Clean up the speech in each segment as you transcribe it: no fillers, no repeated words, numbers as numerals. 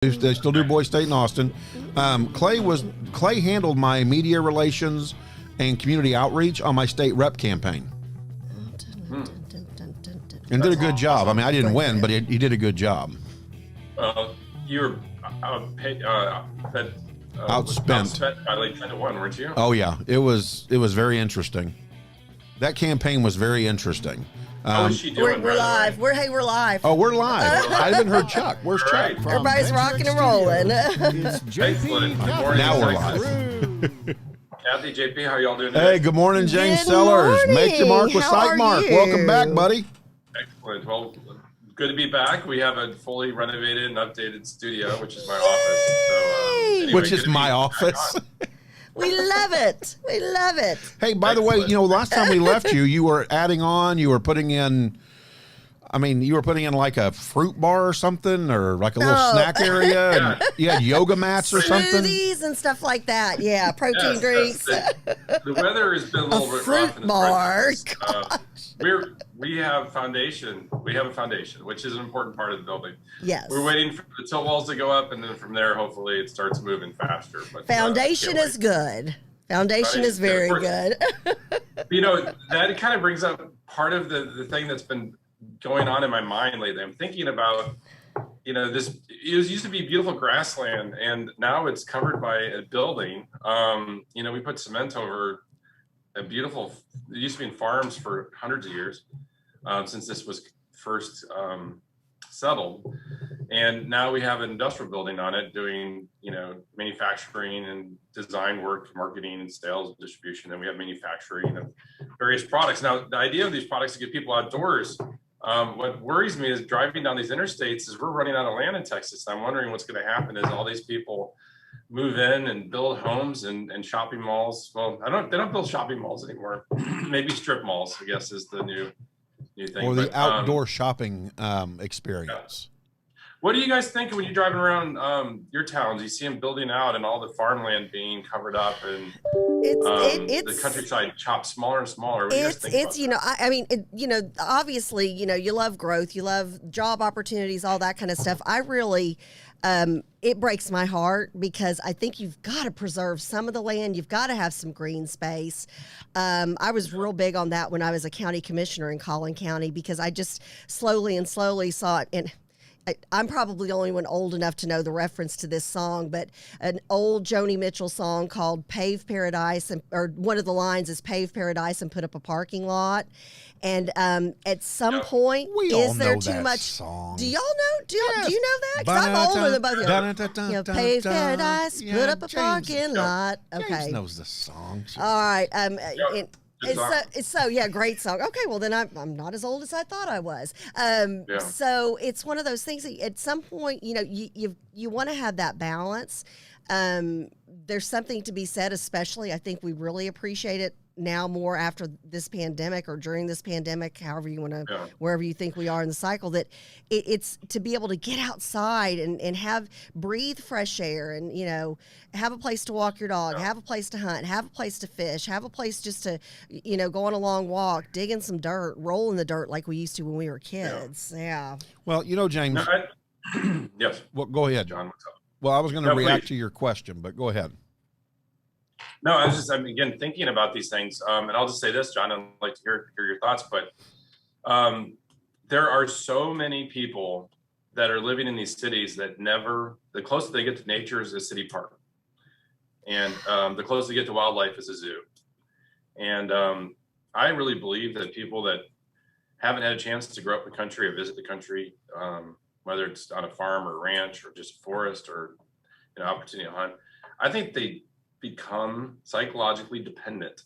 They still do Boy State in Austin. Clay handled my media relations and community outreach on my state rep campaign, and did a good job. I mean, I didn't win, but he did a good job. You were outspent by like 10 to 1, weren't you? Oh yeah, it was very interesting. That campaign was very interesting. How is she doing? We're live. We're live. Oh, we're live. I haven't heard Chuck. Where's Chuck? Everybody's rocking and rolling. It's JP. Now we're live. Kathy, JP, how y'all doing today? Hey, good morning, James Sellers. Make your mark with SiteMark. Welcome back, buddy. Excellent. Well, good to be back. We have a fully renovated and updated studio, which is my office. So, anyway, which is my office. We love it. We love it. Hey, by the way, last time we left you were adding on, you were putting in like a fruit bar or something, or like a little snack area, and you had yoga mats or something. Smoothies and stuff like that. Yeah, protein drinks. The weather has been a little bit rough in the we have a foundation, which is an important part of the building. Yes. We're waiting for the tilt walls to go up, and then from there, hopefully, it starts moving faster. But foundation is good. Foundation is very good. That kind of brings up part of the thing that's been going on in my mind lately. I'm thinking about, it used to be beautiful grassland, and now it's covered by a building. We put cement over a beautiful, it used to be in farms for hundreds of years, since this was first settled. And now we have an industrial building on it doing, manufacturing and design work, marketing and sales and distribution. And we have manufacturing of various products. Now, the idea of these products is to get people outdoors. What worries me is driving down these interstates is we're running out of land in Texas. I'm wondering what's going to happen as all these people move in and build homes and shopping malls. Well, they don't build shopping malls anymore. Maybe strip malls, I guess, is the new thing. Or the outdoor shopping experience. Yeah. What do you guys think when you're driving around your towns? You see them building out and all the farmland being covered up, and the countryside chopped smaller and smaller. What do you guys think obviously, you love growth, you love job opportunities, all that kind of stuff. I really, it breaks my heart because I think you've got to preserve some of the land. You've got to have some green space. I was real big on that when I was a county commissioner in Collin County, because I just slowly saw it. And I'm probably the only one old enough to know the reference to this song, but an old Joni Mitchell song called Pave Paradise, or one of the lines is Pave Paradise and put up a parking lot. And at some point, is there too much song? Do y'all know? Do you know that? Because I'm older than both of you. Pave Paradise, put up a parking lot. Okay. James knows the song. All right. Great song. Okay, well then I'm not as old as I thought I was. So it's one of those things that at some point, you want to have that balance. There's something to be said, especially I think we really appreciate it now more after this pandemic, or during this pandemic, however you want to, wherever you think we are in the cycle, that it's to be able to get outside and breathe fresh air, and have a place to walk your dog, have a place to hunt, have a place to fish, have a place just to go on a long walk, dig in some dirt, roll in the dirt like we used to when we were kids. Yeah. Well, James. Yes. Well, go ahead, John. What's up? Well, I was going to react to your question, but go ahead. No, I was just, again, thinking about these things. And I'll just say this, John, I'd like to hear your thoughts, but there are so many people that are living in these cities that the closer they get to nature is a city park. And the closer they get to wildlife is a zoo. And I really believe that people that haven't had a chance to grow up in the country or visit the country, whether it's on a farm or ranch or just forest or opportunity to hunt, I think they become psychologically dependent.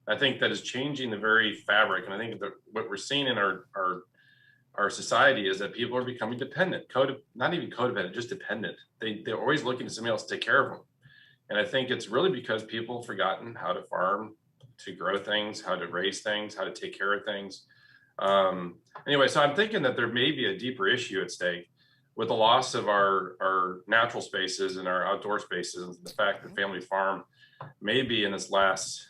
I think that is changing the very fabric, and I think that what we're seeing in our society is that people are becoming dependent, not even codependent, just dependent. They're always looking to somebody else to take care of them, and I think it's really because people have forgotten how to farm, to grow things, how to raise things, how to take care of things. Anyway, so I'm thinking that there may be a deeper issue at stake with the loss of our natural spaces and our outdoor spaces, and the fact that family farm may be in its last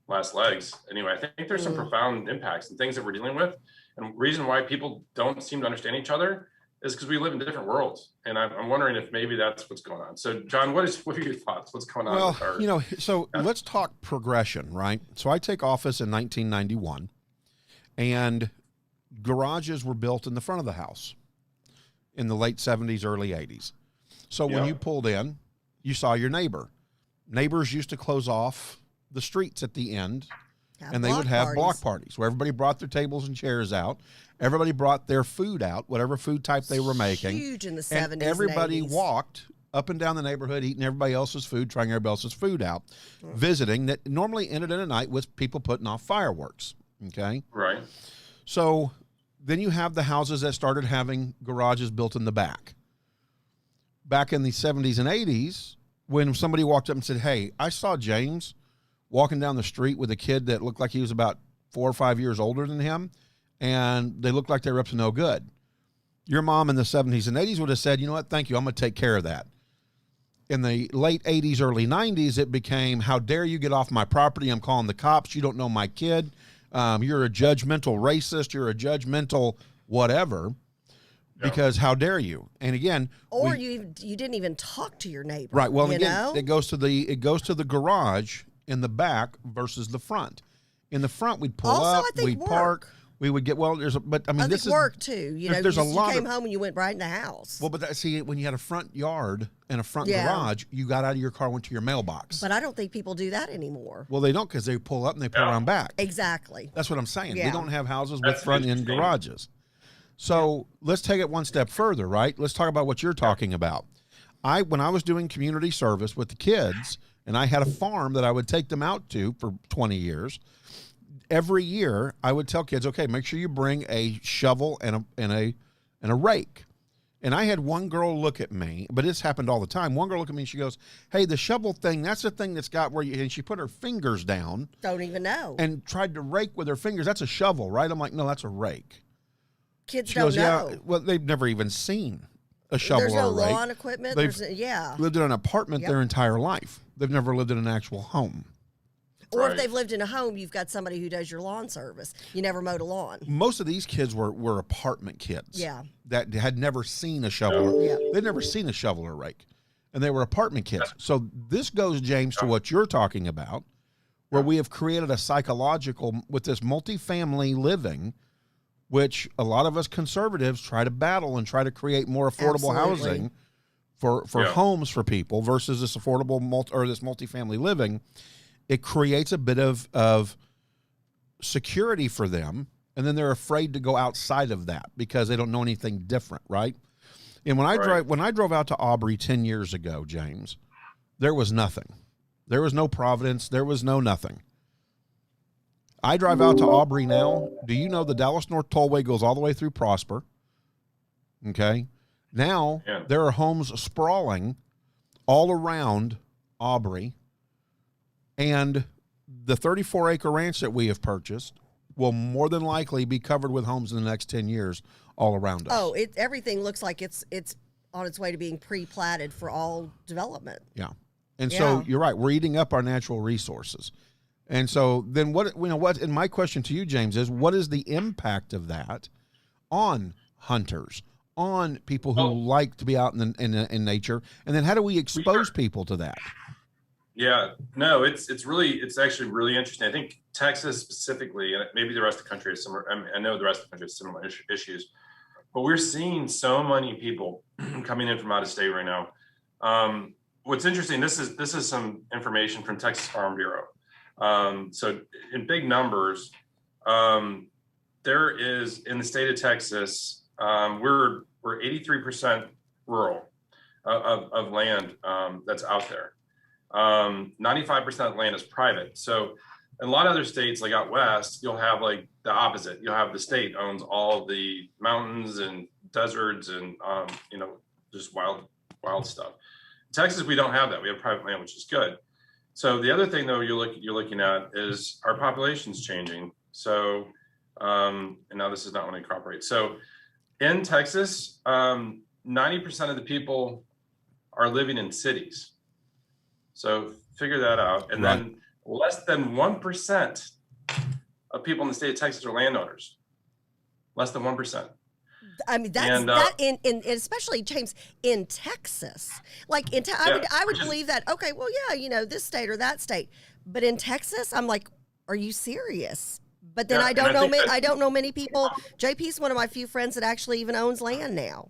legs. Anyway, I think there's some profound impacts and things that we're dealing with. And the reason why people don't seem to understand each other is because we live in different worlds. And I'm wondering if maybe that's what's going on. So John, what are your thoughts? What's going on? Well, so let's talk progression, right? So I take office in 1991, and garages were built in the front of the house in the late 70s, early 80s. So when you pulled in, you saw your neighbor. Neighbors used to close off the streets at the end, and they would have block parties where everybody brought their tables and chairs out. Everybody brought their food out, whatever food type they were making. Huge in the 70s and everybody and 80s. walked up and down the neighborhood eating everybody else's food, trying everybody else's food out, visiting. That normally ended in a night with people putting off fireworks, okay? Right. So then you have the houses that started having garages built in the back. Back in the 70s and 80s, when somebody walked up and said, hey, I saw James walking down the street with a kid that looked like he was about 4 or 5 years older than him, and they looked like they were up to no good. Your mom in the 70s and 80s would have said, you know what, thank you, I'm going to take care of that. In the late 80s, early 90s, it became, how dare you get off my property, I'm calling the cops, you don't know my kid, you're a judgmental racist, you're a judgmental whatever, because how dare you? And again, or you didn't even talk to your neighbor. Right, well, you again, know? it goes to the garage in the back versus the front. In the front, we'd pull Also, up, I think we'd work. park, we would get, well, I this think is work too. You know, there's you a lot came of, home and you went right in the house. well, but see, when you had a front yard and a front garage, you got out of your car, went to your mailbox. But I don't think people do that anymore. Well, they don't, because they pull up and they pull around back. Exactly. That's what I'm saying. Yeah. We don't have houses with front end garages. So let's take it one step further, right? Let's talk about what you're talking about. When I was doing community service with the kids, and I had a farm that I would take them out to for 20 years, every year I would tell kids, okay, make sure you bring a shovel and a rake. And I had one girl look at me, but it's happened all the time. One girl looked at me and she goes, hey, the shovel thing, that's the thing that's got where you, and she put her fingers down. Don't even know. And tried to rake with her fingers. That's a shovel, right? I'm like, no, that's a rake. Kids She don't goes, know. yeah, well, they've never even seen a shovel There's no or a rake. lawn equipment. They've lived in an apartment their entire life. They've never lived in an actual home. Or if they've lived in a home, you've got somebody who does your lawn service. You never mowed a lawn. Most of these kids were apartment kids. Yeah. That had never seen a shovel. Yeah. They'd never seen a shovel or rake. And they were apartment kids. So this goes, James, to what you're talking about, where we have created a psychological, with this multifamily living, which a lot of us conservatives try to battle and try to create more affordable housing for homes for people versus this affordable this multifamily living. It creates a bit of security for them, and then they're afraid to go outside of that because they don't know anything different, right? And when I drove out to Aubrey 10 years ago, James, there was nothing. There was no Providence. There was no nothing. I drive out to Aubrey now. Do you know the Dallas North Tollway goes all the way through Prosper? Okay. Now there are homes sprawling all around Aubrey, and the 34-acre ranch that we have purchased will more than likely be covered with homes in the next 10 years all around us. Oh, everything looks like it's on its way to being pre-platted for all development. Yeah. And so you're right. We're eating up our natural resources. And so then and my question to you, James, is what is the impact of that on hunters, on people who like to be out in nature? And then how do we expose people to that? Yeah, no, it's actually really interesting. I think Texas specifically, and maybe the rest of the country is similar. I know the rest of the country has similar issues, but we're seeing so many people coming in from out of state right now. What's interesting, this is some information from Texas Farm Bureau. So in big numbers, there is in the state of Texas, we're 83% rural of land that's out there. 95% of land is private. So in a lot of other states, like out west, you'll have like the opposite. You'll have the state owns all the mountains and deserts and just wild stuff. In Texas, we don't have that. We have private land, which is good. So the other thing, though, you're looking at is our population's changing. So and now this is not when I cooperate. So in Texas, 90% of the people are living in cities. So figure that out. And then less than 1% of people in the state of Texas are landowners. Less than 1%. I mean, that's And, that in especially James in Texas. Like I would believe that. Okay, well, yeah, this state or that state, but in Texas, I'm like, are you serious? But then I don't know. I don't know many people. JP's one of my few friends that actually even owns land now.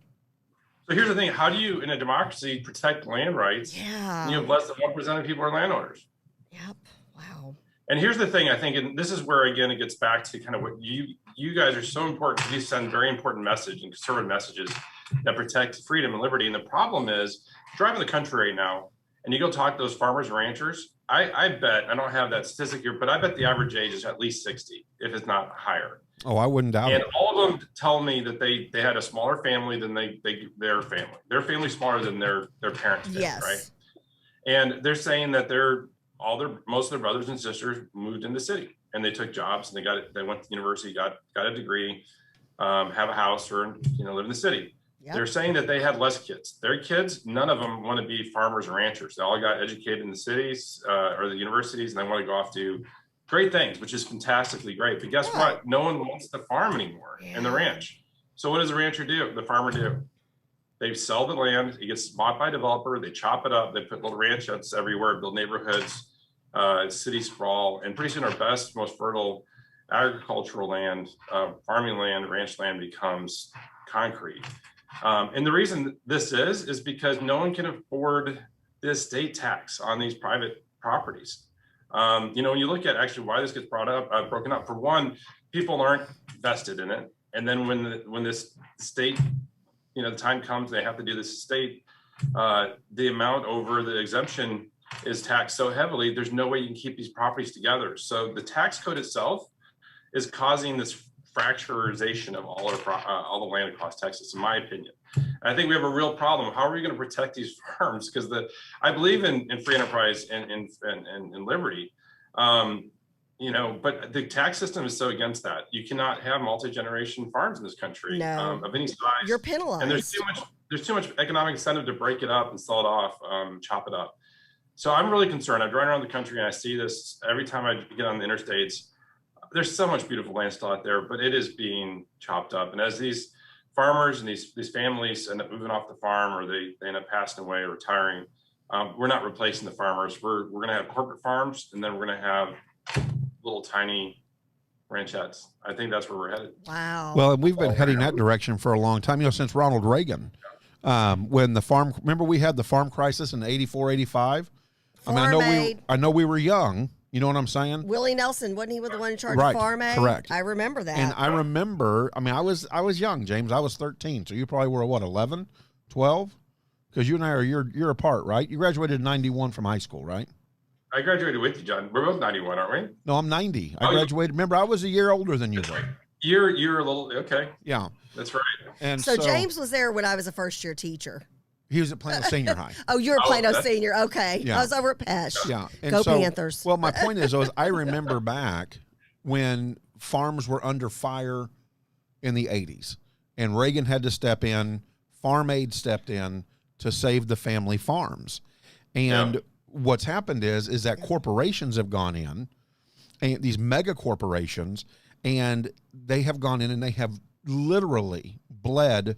So here's the thing: how do you, in a democracy, protect land rights? Yeah. And you have less than 1% of people are landowners. Yep. Wow. And here's the thing: I think, and this is where again it gets back to kind of what you guys are so important. You send very important message and conservative messages that protect freedom and liberty. And the problem is, driving the country right now, and you go talk to those farmers and ranchers. I bet, I don't have that statistic here, but I bet the average age is at least 60, if it's not higher. Oh, I wouldn't doubt it. And all of them tell me that they had a smaller family than their family. Their family's smaller than their parents did, Yes. right? And they're saying that most of their brothers and sisters moved in the city and they took jobs and they went to university, got a degree, have a house or live in the city. Yep. They're saying that they had less kids. Their kids, none of them want to be farmers or ranchers. They all got educated in the cities or the universities, and they want to go off to great things, which is fantastically great. But guess what? No one wants to farm anymore in the ranch. So what does the rancher do? The farmer do? They sell the land. It gets bought by a developer. They chop it up. They put little ranch huts everywhere, build neighborhoods, city sprawl, and pretty soon our best, most fertile agricultural land, farming land, ranch land becomes concrete. And the reason this is because no one can afford the estate tax on these private properties. When you look at actually why this gets broken up, for one, people aren't vested in it. And then when this state, the time comes, they have to do this estate, the amount over the exemption is taxed so heavily, there's no way you can keep these properties together. So the tax code itself is causing this fracturization of all the land across Texas, in my opinion. And I think we have a real problem. How are we going to protect these farms? Because I believe in free enterprise and liberty, but the tax system is so against that. You cannot have multi-generation farms in this country of any size. You're penalized. And there's too much economic incentive to break it up and sell it off, chop it up. So I'm really concerned. I drive around the country and I see this every time I get on the interstates. There's so much beautiful land still out there, but it is being chopped up. And as these farmers and these families end up moving off the farm, or they end up passing away or retiring, we're not replacing the farmers. We're going to have corporate farms, and then we're going to have little tiny ranchettes. I think that's where we're headed. Wow. Well, and we've been heading that direction for a long time, since Ronald Reagan. When remember we had the farm crisis in 84, 85? I know we were young. You know what I'm saying? Willie Nelson, wasn't he the one in charge of Farm Aid? Correct. I remember that. And I remember, I was young, James. I was 13. So you probably were, 11, 12? Because you and I are you're apart, right? You graduated in 91 from high school, right? I graduated with you, John. We're both 91, aren't we? No, I'm 90. I graduated. Remember, I was a year older than you were. Right. You're a little, okay. Yeah. That's right. And so James was there when I was a first-year teacher. He was at Plano Senior High. Oh, you were Plano Senior. Okay. Yeah. I was over at Pesh. Yeah. And Go Panthers. Well, my point is I remember back when farms were under fire in the 80s, and Reagan had to step in, Farm Aid stepped in to save the family farms. And what's happened is that corporations have gone in, and these mega corporations, and they have gone in and they have literally bled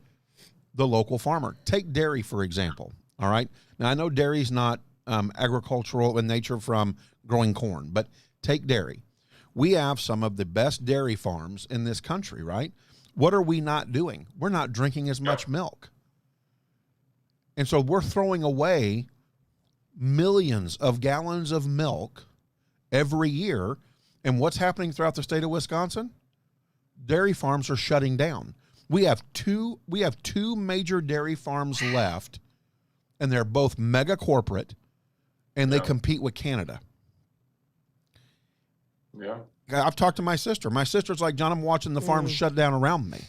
the local farmer. Take dairy, for example. All right. Now, I know dairy's not agricultural in nature from growing corn, but take dairy. We have some of the best dairy farms in this country, right? What are we not doing? We're not drinking as much milk. And so we're throwing away millions of gallons of milk every year. And what's happening throughout the state of Wisconsin? Dairy farms are shutting down. We have two major dairy farms left, and they're both mega corporate, and they compete with Canada. Yeah. I've talked to my sister. My sister's like, John, I'm watching the farms shut down around me.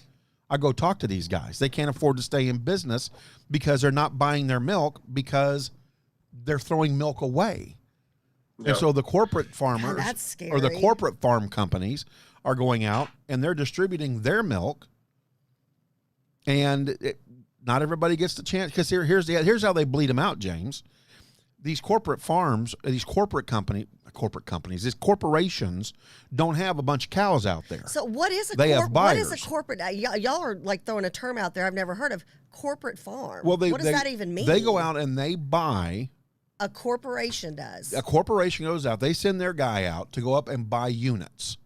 I go talk to these guys. They can't afford to stay in business because they're not buying their milk because they're throwing milk away. And so the corporate farmers or the corporate farm companies are going out and they're distributing their milk. And not everybody gets the chance, because here's how they bleed them out, James. these corporate farms, these these corporations don't have a bunch of cows out there. So what is a have what is a buyers. corporate? Y'all are like throwing a term out there I've never heard of. Corporate farm. Well, what does that even mean? They go out and they buy. A corporation does. A corporation goes out. They send their guy out to go up and buy units.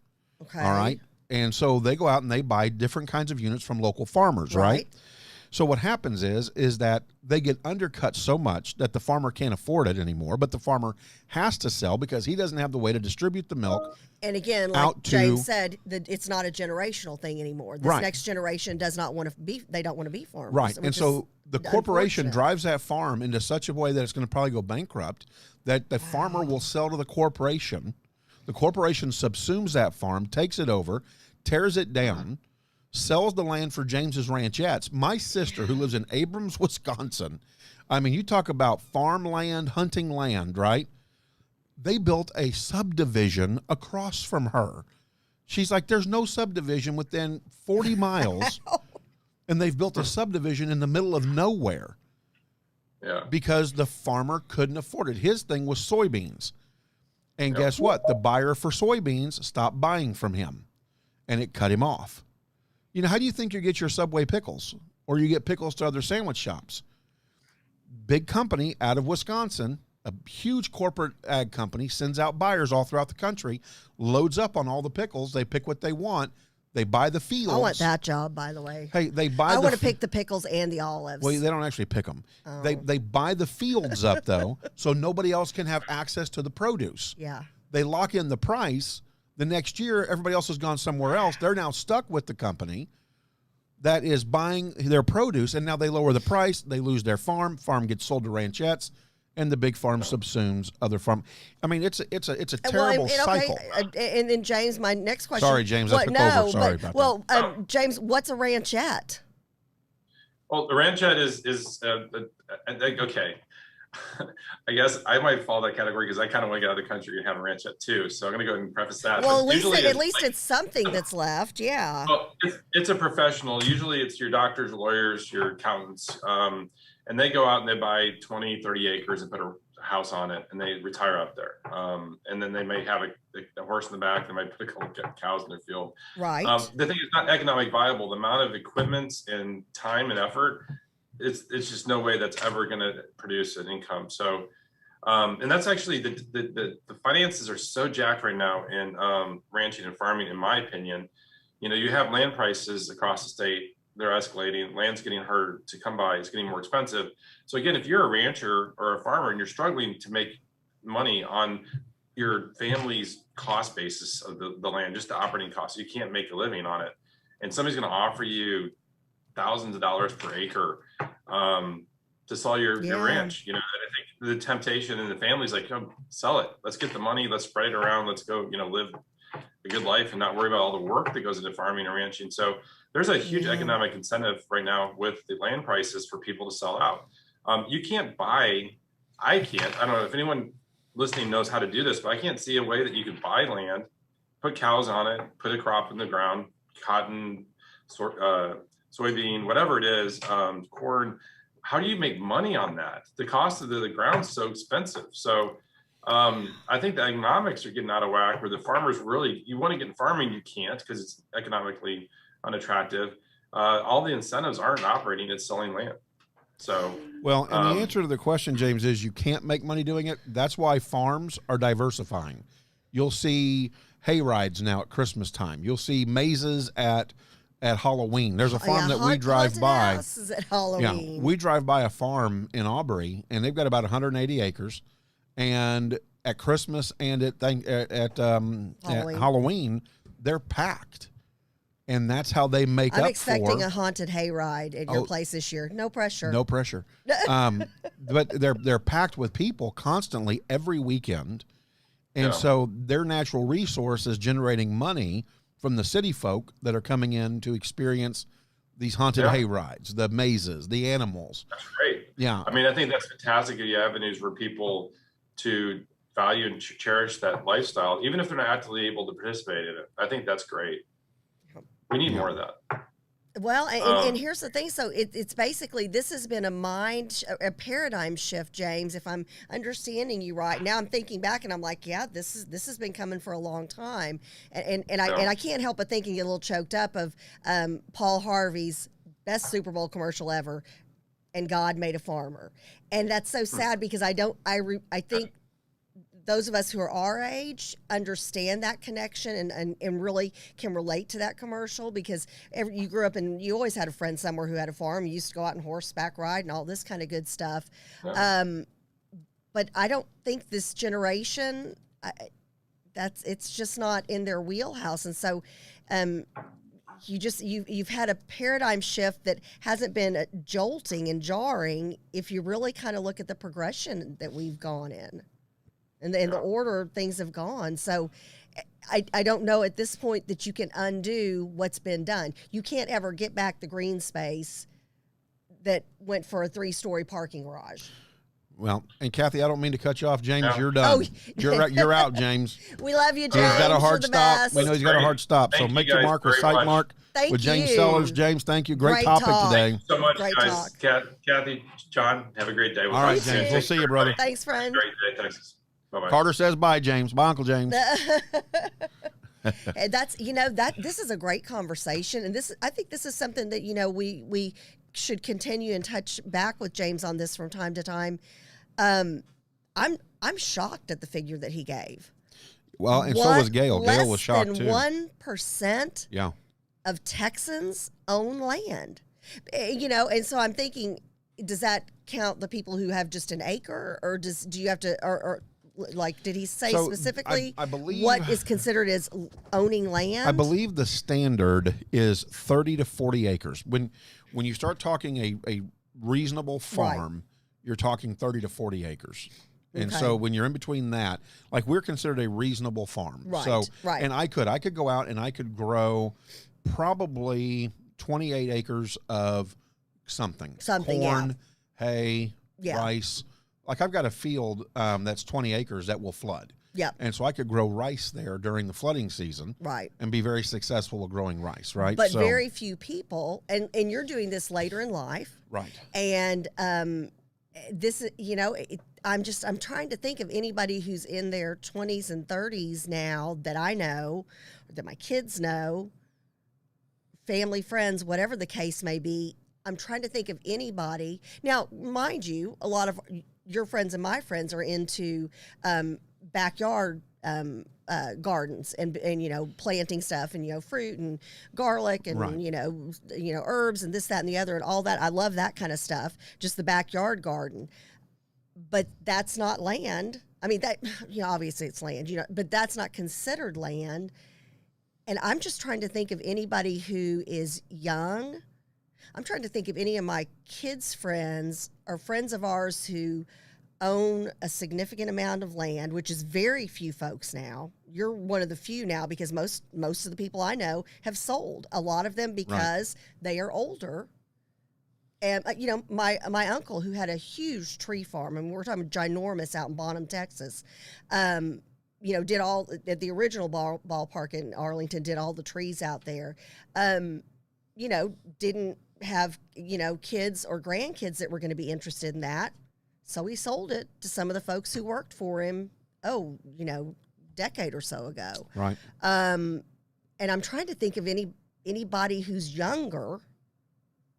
Okay. All right. And so they go out and they buy different kinds of units from local farmers, right? So what happens is that they get undercut so much that the farmer can't afford it anymore, but the farmer has to sell because he doesn't have the way to distribute the milk. And again, like James said, it's not a generational thing anymore. This next generation does not want to be, they don't want to be farmers. Right. And so the corporation drives that farm into such a way that it's going to probably go bankrupt, that the farmer will sell to the corporation. The corporation subsumes that farm, takes it over, tears it down, sells the land for James's ranchettes. My sister, who lives in Abrams, Wisconsin, I mean, you talk about farmland, hunting land, right? They built a subdivision across from her. She's like, there's no subdivision within 40 miles, and they've built a subdivision in the middle of nowhere. Yeah. Because the farmer couldn't afford it. His thing was soybeans. And guess what? The buyer for soybeans stopped buying from him, and it cut him off. You know, how do you think you get your Subway pickles or you get pickles to other sandwich shops? Big company out of Wisconsin, a huge corporate ag company, sends out buyers all throughout the country, loads up on all the pickles. They pick what they want. They buy the fields. I want that job, by the way. Hey, they buy. I want to pick the pickles and the olives. Well, they don't actually pick them. Oh. They buy the fields up though, so nobody else can have access to the produce. Yeah. They lock in the price. The next year, everybody else has gone somewhere else. They're now stuck with the company that is buying their produce, and now they lower the price. They lose their farm. Farm gets sold to ranchettes, and the big farm subsumes other farm. I mean, it's a terrible cycle. And then James, my next question. Sorry, James, I took over. Sorry about that. James, what's a ranchette? Well, the ranchette is okay. I guess I might fall that category because I kind of want to get out of the country and have a ranchette too. So I'm going to go ahead and preface that. Well, at least it's something that's left. Yeah. Well, it's a professional. Usually it's your doctors, lawyers, your accountants. And they go out and they buy 20, 30 acres and put a house on it and they retire up there. And then they may have a horse in the back. They might put a couple of cows in their field. Right. The thing is not economic viable. The amount of equipment and time and effort, it's just no way that's ever going to produce an income. So, and that's actually the finances are so jacked right now in ranching and farming, in my opinion. You know, you have land prices across the state, they're escalating, land's getting harder to come by, it's getting more expensive. So again, if you're a rancher or a farmer and you're struggling to make money on your family's cost basis of the land, just the operating costs, you can't make a living on it. And somebody's going to offer you thousands of dollars per acre to sell your ranch. You know, I think the temptation in the family's like, oh, sell it. Let's get the money. Let's spread it around. Let's go, live a good life and not worry about all the work that goes into farming and ranching. So there's a huge economic incentive right now with the land prices for people to sell out. You can't buy, I don't know if anyone listening knows how to do this, but I can't see a way that you could buy land, put cows on it, put a crop in the ground, cotton, soybean, whatever it is, corn. How do you make money on that? The cost of the ground's so expensive. So I think the economics are getting out of whack where the farmers really, you want to get in farming, you can't because it's economically unattractive. All the incentives aren't operating, it's selling land. So, well, and the answer to the question, James, is you can't make money doing it. That's why farms are diversifying. You'll see hay rides now at Christmas time. You'll see mazes at Halloween. There's a farm that we drive by. At Halloween. Yeah, we drive by a farm in Aubrey, and they've got about 180 acres. And at Christmas and at Halloween, they're packed. And that's how they make up for. I'm expecting a haunted hayride at your place this year. No pressure. No pressure. But they're packed with people constantly every weekend. And so their natural resource is generating money from the city folk that are coming in to experience these haunted hay rides, the mazes, the animals. That's great. Yeah. I mean, I think that's fantastic. The avenues for people to value and cherish that lifestyle, even if they're not actively able to participate in it. I think that's great. We need more of that. Well, and here's the thing. So it's basically, this has been a paradigm shift, James. If I'm understanding you right now, I'm thinking back and I'm like, yeah, this has been coming for a long time, and I can't help but thinking a little choked up of Paul Harvey's best Super Bowl commercial ever, and God made a farmer, and that's so sad because I think those of us who are our age understand that connection and really can relate to that commercial because you grew up and you always had a friend somewhere who had a farm. You used to go out and horseback ride and all this kind of good stuff. Yeah. But I don't think this generation, it's just not in their wheelhouse. And so you've had a paradigm shift that hasn't been jolting and jarring if you really kind of look at the progression that we've gone in. And the order things have gone. So I don't know at this point that you can undo what's been done. You can't ever get back the green space that went for a 3-story parking garage. Well, and Kathy, I don't mean to cut you off. James, you're done. You're out, James. We love you, James. He's got a hard stop. Best. We know he's got a hard stop. So make your mark or site mark with James Sellers. James, thank you. Great topic today. So much, guys. Kathy, John, have a great day. All right, James. We'll see you, brother. Thanks, friend. Great day. Thanks. Bye-bye. Carter says bye, James. Bye, Uncle James. And that's, this is a great conversation. And I think this is something that, we should continue and touch back with James on this from time to time. I'm shocked at the figure that he gave. Well, and so was Gail. Gail was shocked too. Less than 1% of Texans own land. And so I'm thinking, does that count the people who have just an acre, or do you have to, or like, did he say specifically I believe, what is considered as owning land? I believe the standard is 30 to 40 acres. When you start talking a reasonable farm, you're talking 30 to 40 acres. And so when you're in between that, like, we're considered a reasonable farm. Right. So, and I could go out and I could grow probably 28 acres of something corn, hay, rice. Like, I've got a field that's 20 acres that will flood. Yep. And so I could grow rice there during the flooding season. Right. And be very successful at growing rice, right? But very few people, and you're doing this later in life. Right. And this, I'm trying to think of anybody who's in their 20s and 30s now that I know, or that my kids know, family, friends, whatever the case may be. I'm trying to think of anybody. Now, mind you, a lot of your friends and my friends are into backyard gardens and planting stuff and fruit and garlic and herbs and this, that, and the other and all that. I love that kind of stuff. Just the backyard garden, but that's not land. I mean, that obviously it's land, but that's not considered land. And I'm just trying to think of anybody who is young. I'm trying to think of any of my kids' friends or friends of ours who own a significant amount of land, which is very few folks now. You're one of the few now because most of the people I know have sold. A lot of them because they are older. And, my uncle, who had a huge tree farm, and we're talking ginormous out in Bonham, Texas, did all at the original ballpark in Arlington, did all the trees out there, didn't have, kids or grandkids that were going to be interested in that. So he sold it to some of the folks who worked for him, decade or so ago. Right. And I'm trying to think of anybody who's younger,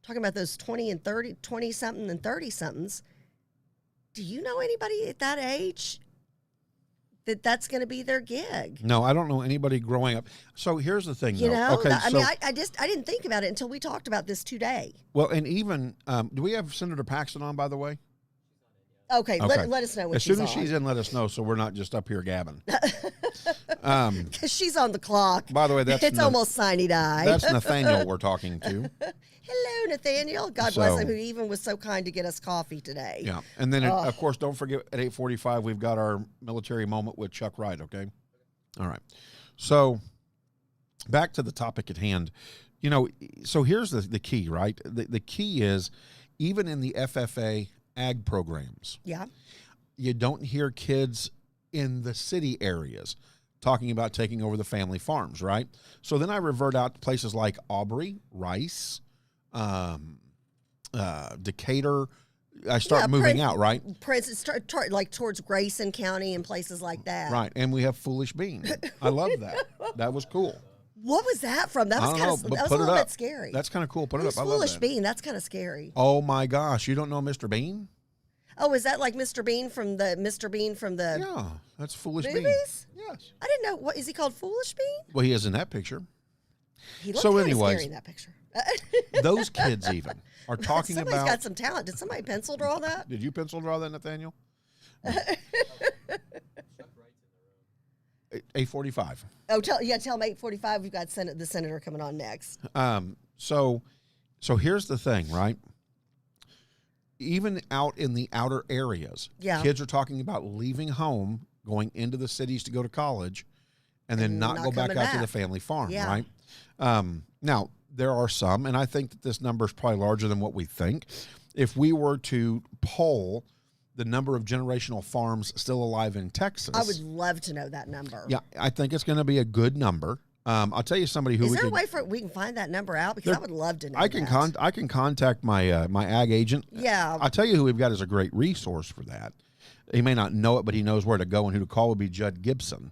talking about those 20-something and 30-somethings. Do you know anybody at that age that's going to be their gig? No, I don't know anybody growing up. So here's the thing, I didn't think about it until we talked about this today. Well, and even, do we have Senator Paxton on, by the way? Okay. Let us know when she's on. As soon as she's in, let us know so we're not just up here gabbing. Because she's on the clock. By the way, it's almost sine-die. That's Nathaniel we're talking to. Hello, Nathaniel. God bless him, who even was so kind to get us coffee today. Yeah. And then, of course, don't forget at 8:45, we've got our military moment with Chuck Wright, okay? All right. So back to the topic at hand. So here's the key, right? The key is, even in the FFA ag programs, you don't hear kids in the city areas talking about taking over the family farms, right? So then I revert out to places like Aubrey, Rice, Decatur, I start moving out, right? Like towards Grayson County and places like that. Right, and we have Foolish Bean. I love that. That was cool. What was that from? That was kind of that was a little bit scary. That's kind of cool. Put it up. I love Foolish that. Bean. That's kind of scary. Oh my gosh, you don't know Mr. Bean? Oh, is that like Mr. Bean from the Yeah, that's Foolish Bean. movies? Yes. I didn't know. What is he called? Foolish Bean? Well, he is in that picture. He looked So kind of anyways, scary in that picture. Those kids even are talking Somebody's about. got some talent. Did somebody pencil draw that? Did you pencil draw that, Nathaniel? A45. Oh, tell him 8:45. We've got the senator coming on next. So here's the thing, right? Even out in the outer areas, kids are talking about leaving home, going into the cities to go to college, and then not go back out to the family farm, right? Now, there are some, and I think that this number is probably larger than what we think. If we were to poll the number of generational farms still alive in Texas, I would love to know that number. Yeah, I think it's going to be a good number. I'll tell you somebody who is there a way we can find that number out, because I would love to know. I can contact my my ag agent. Yeah, I'll tell you who we've got as a great resource for that. He may not know it, but he knows where to go, and who to call would be Judd Gibson,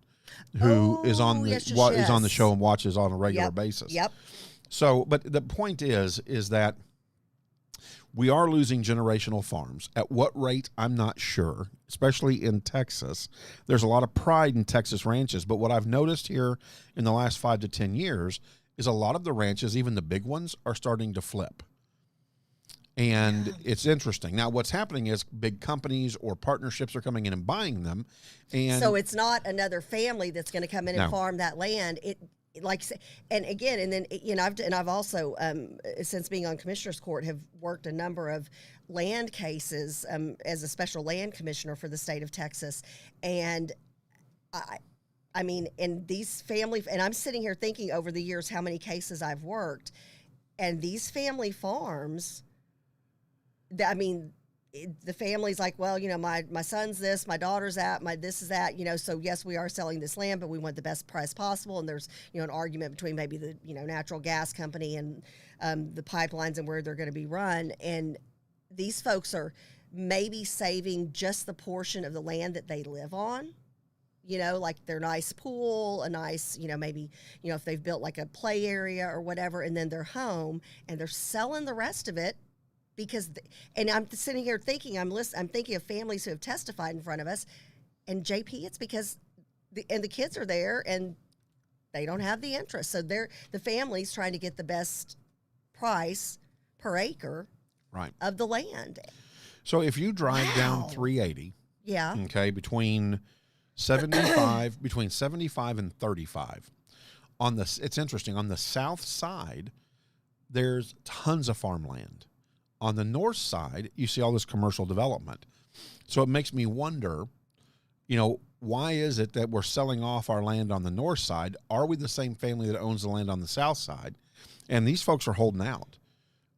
who is on the is on the show and watches on a regular basis. Yep. So, but the point is that we are losing generational farms. At what rate, I'm not sure, especially in Texas. There's a lot of pride in Texas ranches, but what I've noticed here in the last 5 to 10 years is a lot of the ranches, even the big ones, are starting to flip. And it's interesting. Now, what's happening is big companies or partnerships are coming in and buying them. And so it's not another family that's going to come in and farm that land. I've also since being on commissioner's court have worked a number of land cases as a special land commissioner for the state of Texas, and I mean, and these family, and I'm sitting here thinking over the years how many cases I've worked, and these family farms. The family's like, well, my son's this, my daughter's that, my this is that, so yes, we are selling this land, but we want the best price possible. And there's, an argument between maybe the, natural gas company and the pipelines and where they're going to be run. And these folks are maybe saving just the portion of the land that they live on, like their nice pool, a nice, maybe, if they've built like a play area or whatever, and then their home, and they're selling the rest of it. Because, and I'm sitting here thinking, I'm thinking of families who have testified in front of us, and JP, it's because the kids are there and they don't have the interest. So the family's trying to get the best price per acre of the land. So if you drive down 380, okay, between 75 and 35, it's interesting, on the south side, there's tons of farmland. On the north side, you see all this commercial development. So it makes me wonder, why is it that we're selling off our land on the north side? Are we the same family that owns the land on the south side? And these folks are holding out.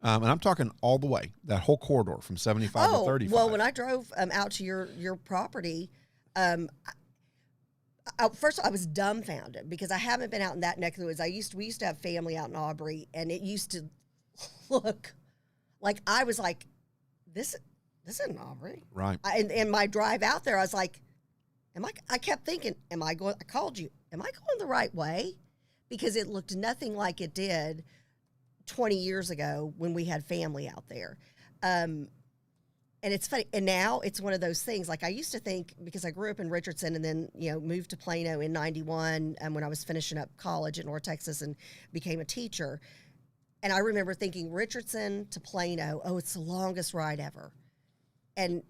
And I'm talking all the way, that whole corridor from 75 to 35. Well, when I drove out to your property, first I was dumbfounded because I haven't been out in that neck of the woods. We used to have family out in Aubrey, and it used to look like I was like, this isn't Aubrey. Right. And my drive out there, I was like, I kept thinking, I called you, am I going the right way? Because it looked nothing like it did 20 years ago when we had family out there. And it's funny. And now it's one of those things, like I used to think, because I grew up in Richardson and then, moved to Plano in 91 when I was finishing up college at North Texas and became a teacher. And I remember thinking Richardson to Plano, it's the longest ride ever. And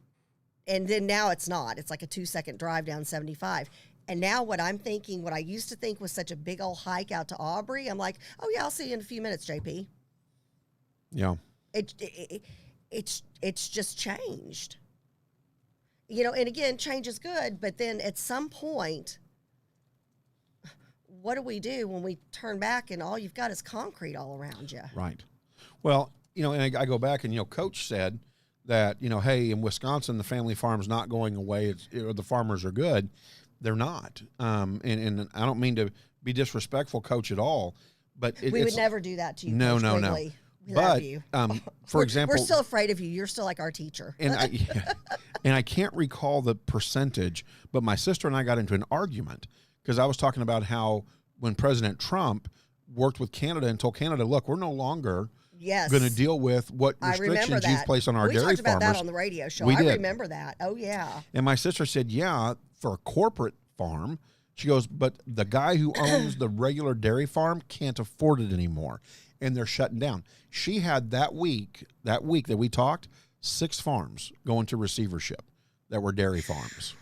then now it's not. It's like a 2-second drive down 75. And now what I'm thinking, what I used to think was such a big old hike out to Aubrey, I'm like, oh yeah, I'll see you in a few minutes, JP. Yeah. It's just changed. And again, change is good, but then at some point, what do we do when we turn back and all you've got is concrete all around you? Right. Well, and I go back and, Coach said that, hey, in Wisconsin, the family farm's not going away. The farmers are good. They're not. And I don't mean to be disrespectful, Coach, at all, but we would never do that to you, No, Coach no, Quigley. no. We love But, you. for example, we're still afraid of you. You're still like our teacher. and I can't recall the percentage, but my sister and I got into an argument because I was talking about how when President Trump worked with Canada and told Canada, look, we're no longer going to deal with what restrictions you've placed on our dairy farmers. We talked about that on the radio show. I remember that. Oh, yeah. And my sister said, yeah, for a corporate farm, she goes, but the guy who owns the regular dairy farm can't afford it anymore, and they're shutting down. She had that week that we talked, 6 farms going to receivership that were dairy farms.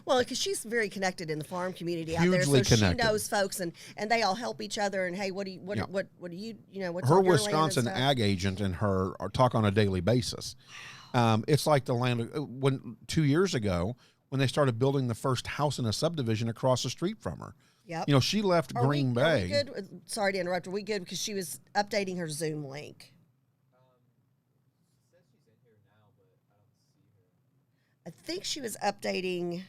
Well, because she's very connected in the farm community out Hugely there, so connected. she knows folks, and they all help each other. And hey, what do you, what's her on your Wisconsin land and stuff? ag agent and her talk on a daily basis. It's like the land when 2 years ago when they started building the first house in a subdivision across the street from her. Yep. You know, she left Green Bay. Are we good? Sorry to interrupt. Are we good? Because she was updating her Zoom link. Says she's in here now, but I don't see her. I think she was updating.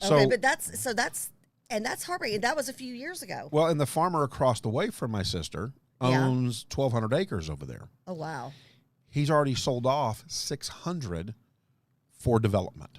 So, Okay, but that's heartbreaking. That was a few years ago. well, and the farmer across the way from my sister owns 1,200 acres over there. Oh, wow. He's already sold off 600 for development.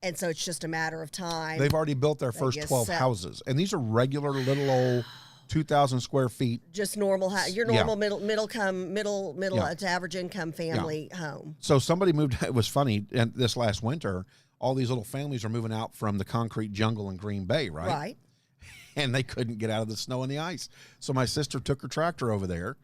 And so it's just a matter of time. They've already built their first get 12 set. houses, and these are regular little old 2,000 square feet. Just normal, your Yeah. normal middle Yeah. to average income family home. So somebody moved. It was funny. And this last winter, all these little families are moving out from the concrete jungle in Green Bay, right? Right. And they couldn't get out of the snow and the ice. So my sister took her tractor over there,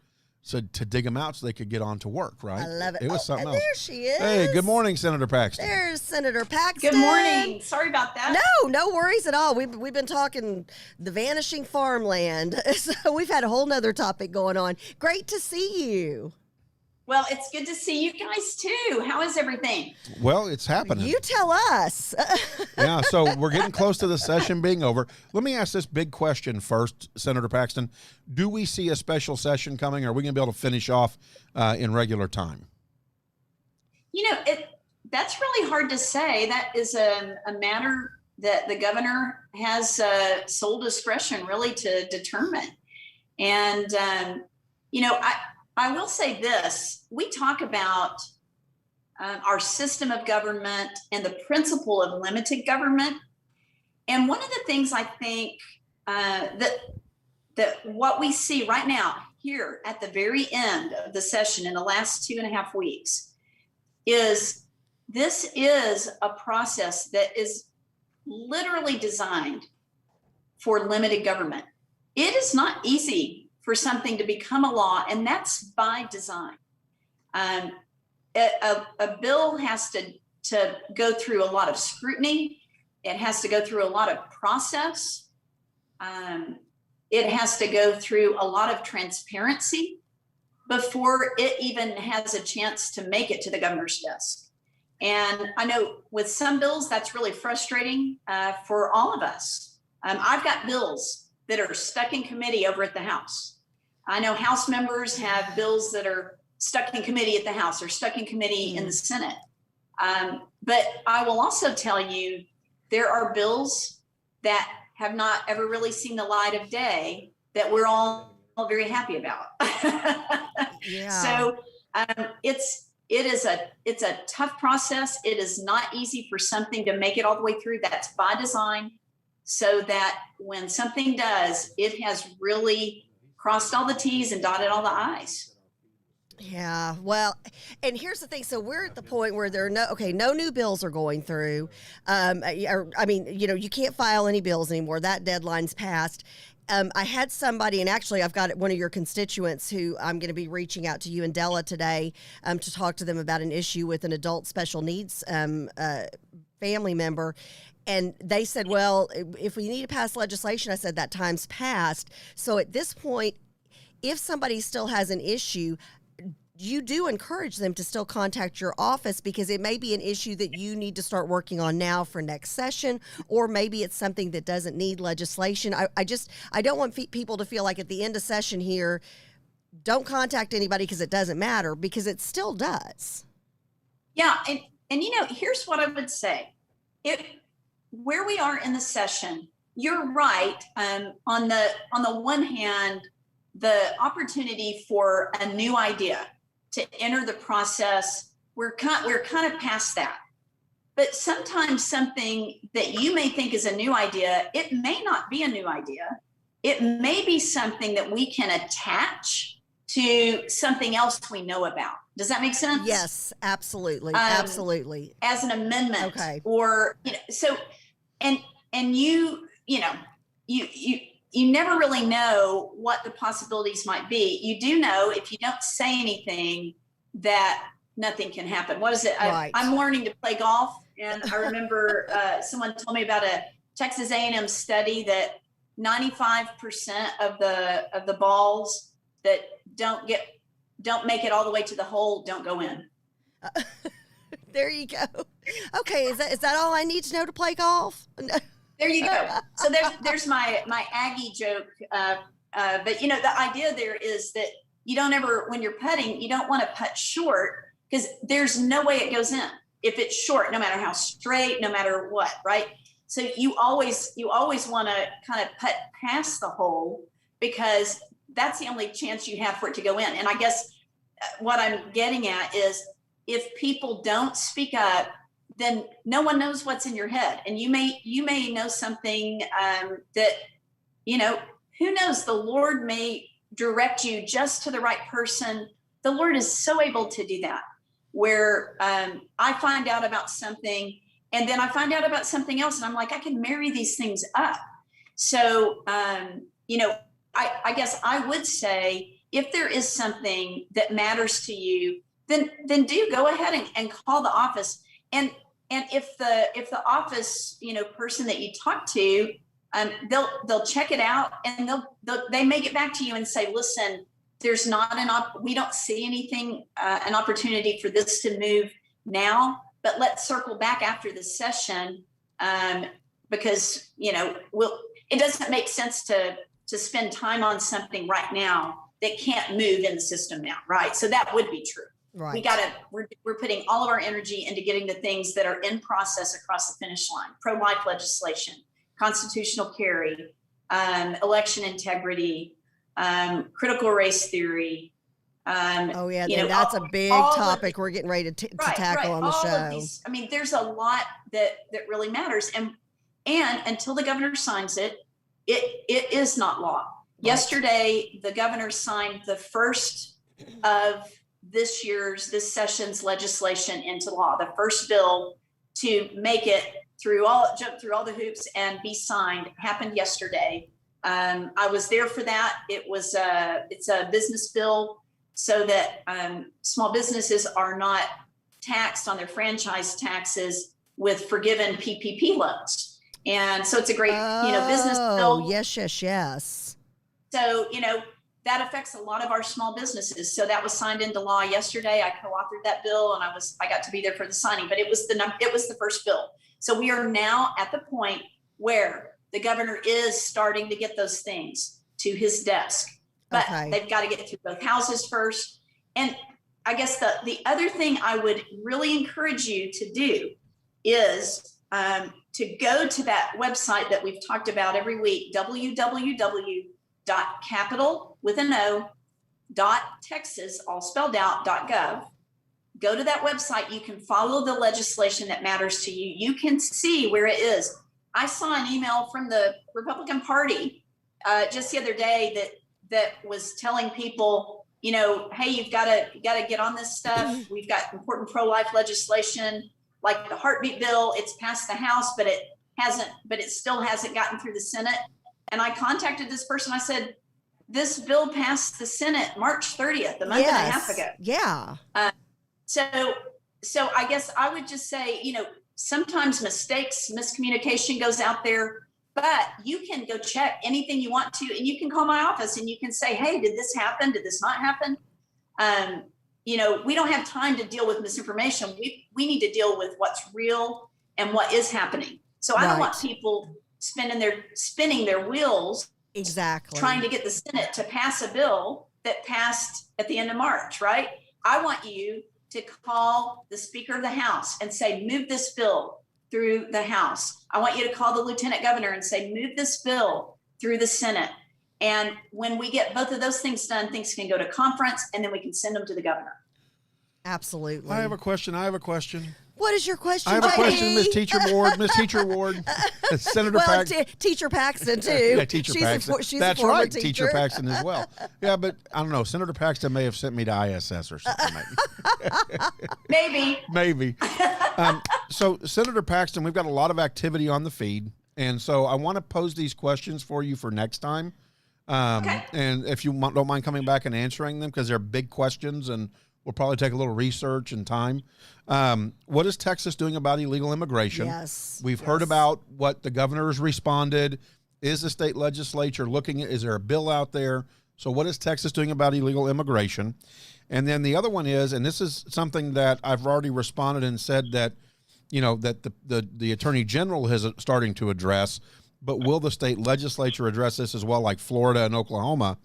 said to dig them out so they could get on to work, right? I love it. It was something and else. there she is. Hey, good morning, Senator Paxton. There's Senator Paxton. Good morning. Sorry about that. No worries at all. We've been talking the vanishing farmland. So we've had a whole nother topic going on. Great to see you. Well, it's good to see you guys too. How is everything? Well, it's happening. You tell us. Yeah, so we're getting close to the session being over. Let me ask this big question first, Senator Paxton. Do we see a special session coming? Or are we going to be able to finish off in regular time? You know, that's really hard to say. That is a matter that the governor has sole discretion really to determine. And, I will say this. We talk about our system of government and the principle of limited government. And one of the things I think that what we see right now here at the very end of the session in the last 2.5 weeks is this is a process that is literally designed for limited government. It is not easy for something to become a law, and that's by design. A bill has to go through a lot of scrutiny. It has to go through a lot of process. It has to go through a lot of transparency before it even has a chance to make it to the governor's desk. And I know with some bills, that's really frustrating for all of us. I've got bills that are stuck in committee over at the House. I know House members have bills that are stuck in committee at the House or stuck in committee in the Senate. But I will also tell you, there are bills that have not ever really seen the light of day that we're all very happy about. Yeah. So it's a tough process. It is not easy for something to make it all the way through. That's by design, so that when something does, it has really crossed all the T's and dotted all the I's. Yeah, well, and here's the thing. So we're at the point where there are no new bills are going through. You can't file any bills anymore. That deadline's passed. I had somebody, and actually I've got one of your constituents who I'm going to be reaching out to you and Della today to talk to them about an issue with an adult special needs family member. And they said, well, if we need to pass legislation, I said that time's passed. So at this point, if somebody still has an issue, you do encourage them to still contact your office, because it may be an issue that you need to start working on now for next session, or maybe it's something that doesn't need legislation. I don't want people to feel like at the end of session here, don't contact anybody because it doesn't matter, because it still does. Yeah. And here's what I would say. Where we are in the session, you're right. On the one hand, the opportunity for a new idea to enter the process, we're kind of past that. But sometimes something that you may think is a new idea, it may not be a new idea. It may be something that we can attach to something else we know about. Does that make sense? Yes, absolutely. Absolutely. As an amendment. Okay. Or, so, and you never really know what the possibilities might be. You do know if you don't say anything that nothing can happen. What is it? Right. I'm learning to play golf. And I remember someone told me about a Texas A&M study that 95% of the balls that don't make it all the way to the hole don't go in. There you go. Okay, is that all I need to know to play golf? There you go. So there's my Aggie joke. But the idea there is that you don't ever, when you're putting, you don't want to putt short because there's no way it goes in. If it's short, no matter how straight, no matter what, right? So you always want to kind of putt past the hole because that's the only chance you have for it to go in. And I guess what I'm getting at is if people don't speak up, then no one knows what's in your head. And you may know something that, who knows, the Lord may direct you just to the right person. The Lord is so able to do that, where I find out about something and then I find out about something else and I'm like, I can marry these things up. So, I guess I would say if there is something that matters to you, then do go ahead and call the office. And if the office, person that you talk to, they'll check it out and they may get back to you and say, listen, there's not we don't see anything, an opportunity for this to move now, but let's circle back after the session because, it doesn't make sense to spend time on something right now that can't move in the system now, right? So that would be true. Right. We're putting all of our energy into getting the things that are in process across the finish line: pro-life legislation, constitutional carry, election integrity, critical race theory. That's a big topic we're getting ready to tackle on the all show. Of these, there's a lot that really matters, and until the governor signs it, it is not law. Right. Yesterday, the governor signed the first of this session's legislation into law, the first bill to make it jump through all the hoops and be signed happened yesterday. I was there for that. It's a business bill so that small businesses are not taxed on their franchise taxes with forgiven PPP loans. And so it's a great, business bill. Yes. So, that affects a lot of our small businesses. So that was signed into law yesterday. I co-authored that bill and I got to be there for the signing, but it was the first bill. So we are now at the point where the governor is starting to get those things to his desk, but they've got to get through both houses first. And I guess the other thing I would really encourage you to do is to go to that website that we've talked about every week, www.capital.texas, all spelled out, .gov. Go to that website. You can follow the legislation that matters to you. You can see where it is. I saw an email from the Republican Party just the other day that was telling people, hey, you've got to get on this stuff. We've got important pro-life legislation like the heartbeat bill. It's passed the House, but it still hasn't gotten through the Senate. And I contacted this person. I said, this bill passed the Senate March 30th, a month and a half ago. Yeah. So I guess I would just say, sometimes miscommunication goes out there, but you can go check anything you want to, and you can call my office and you can say, hey, did this happen? Did this not happen? We don't have time to deal with misinformation. We need to deal with what's real and what is happening. So I don't want people spinning their wheels exactly trying to get the Senate to pass a bill that passed at the end of March, right? I want you to call the Speaker of the House and say, move this bill through the House. I want you to call the Lieutenant Governor and say, move this bill through the Senate. And when we get both of those things done, things can go to conference, and then we can send them to the governor. Absolutely. I have a question. What is your question, I have a question, Jamie? Miss Teacher Ward. Miss Teacher Ward. Senator Well, Paxton. Teacher Paxton, too. Yeah, Teacher Paxton. She's That's a former right, teacher. Paxton as well. Yeah, but I don't know. Senator Paxton may have sent me to ISS or something. Maybe. Maybe. So, Senator Paxton, we've got a lot of activity on the feed, and so I want to pose these questions for you for next time. Okay. And if you don't mind coming back and answering them, because they're big questions, and we'll probably take a little research and time. What is Texas doing about illegal immigration? Yes. We've heard about what the governor has responded. Is the state legislature looking at, is there a bill out there? So what is Texas doing about illegal immigration? And then the other one is, and this is something that I've already responded and said that, that the Attorney General is starting to address, but will the state legislature address this as well, like Florida and Oklahoma?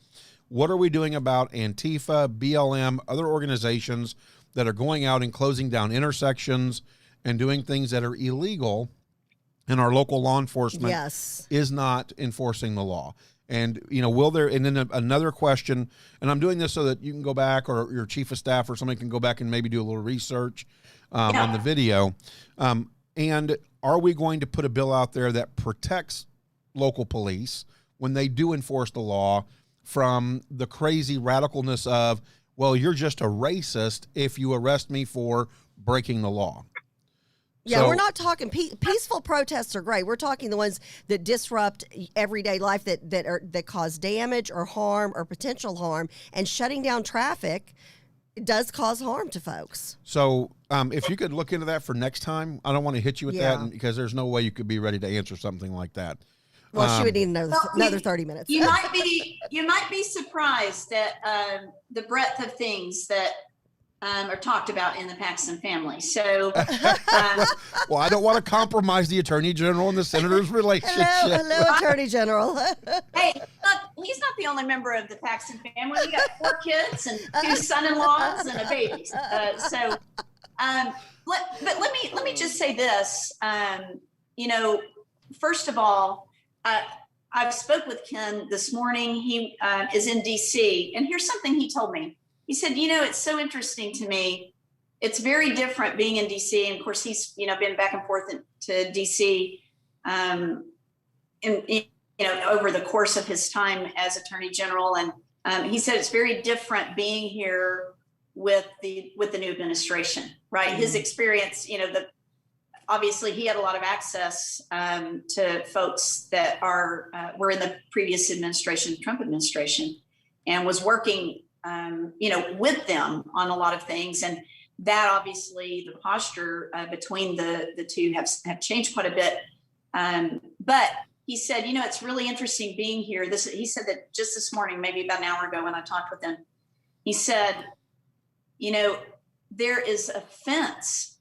What are we doing about Antifa, BLM, other organizations that are going out and closing down intersections and doing things that are illegal, and our local law enforcement is not enforcing the law? And, will there, and then another question, and I'm doing this so that you can go back, or your chief of staff or somebody can go back and maybe do a little research on the video. And are we going to put a bill out there that protects local police when they do enforce the law from the crazy radicalness of, well, you're just a racist if you arrest me for breaking the law? Yeah, So, we're not talking peaceful protests are great. We're talking the ones that disrupt everyday life, that cause damage or harm or potential harm, and shutting down traffic does cause harm to folks. So if you could look into that for next time, I don't want to hit you with that, because there's no way you could be ready to answer something like that. Well, she would need another 30 minutes. You might be surprised at the breadth of things that are talked about in the Paxton family. So, well, I don't want to compromise the Attorney General and the Senator's relationship. Hello, Attorney General. Hey, he's not the only member of the Paxton family. We got 4 kids and 2 son-in-laws and a baby. Let me just say this. First of all, I've spoke with Ken this morning. He is in DC, and here's something he told me. He said, it's so interesting to me. It's very different being in DC. And of course, he's, been back and forth to DC, over the course of his time as Attorney General. And he said, it's very different being here with the new administration, right? Mm-hmm. His experience, obviously he had a lot of access to folks that were in the previous administration, Trump administration, and was working with them on a lot of things. And that obviously the posture between the two have changed quite a bit. But he said, it's really interesting being here. He said that just this morning, maybe about an hour ago when I talked with him, he said, there is a fence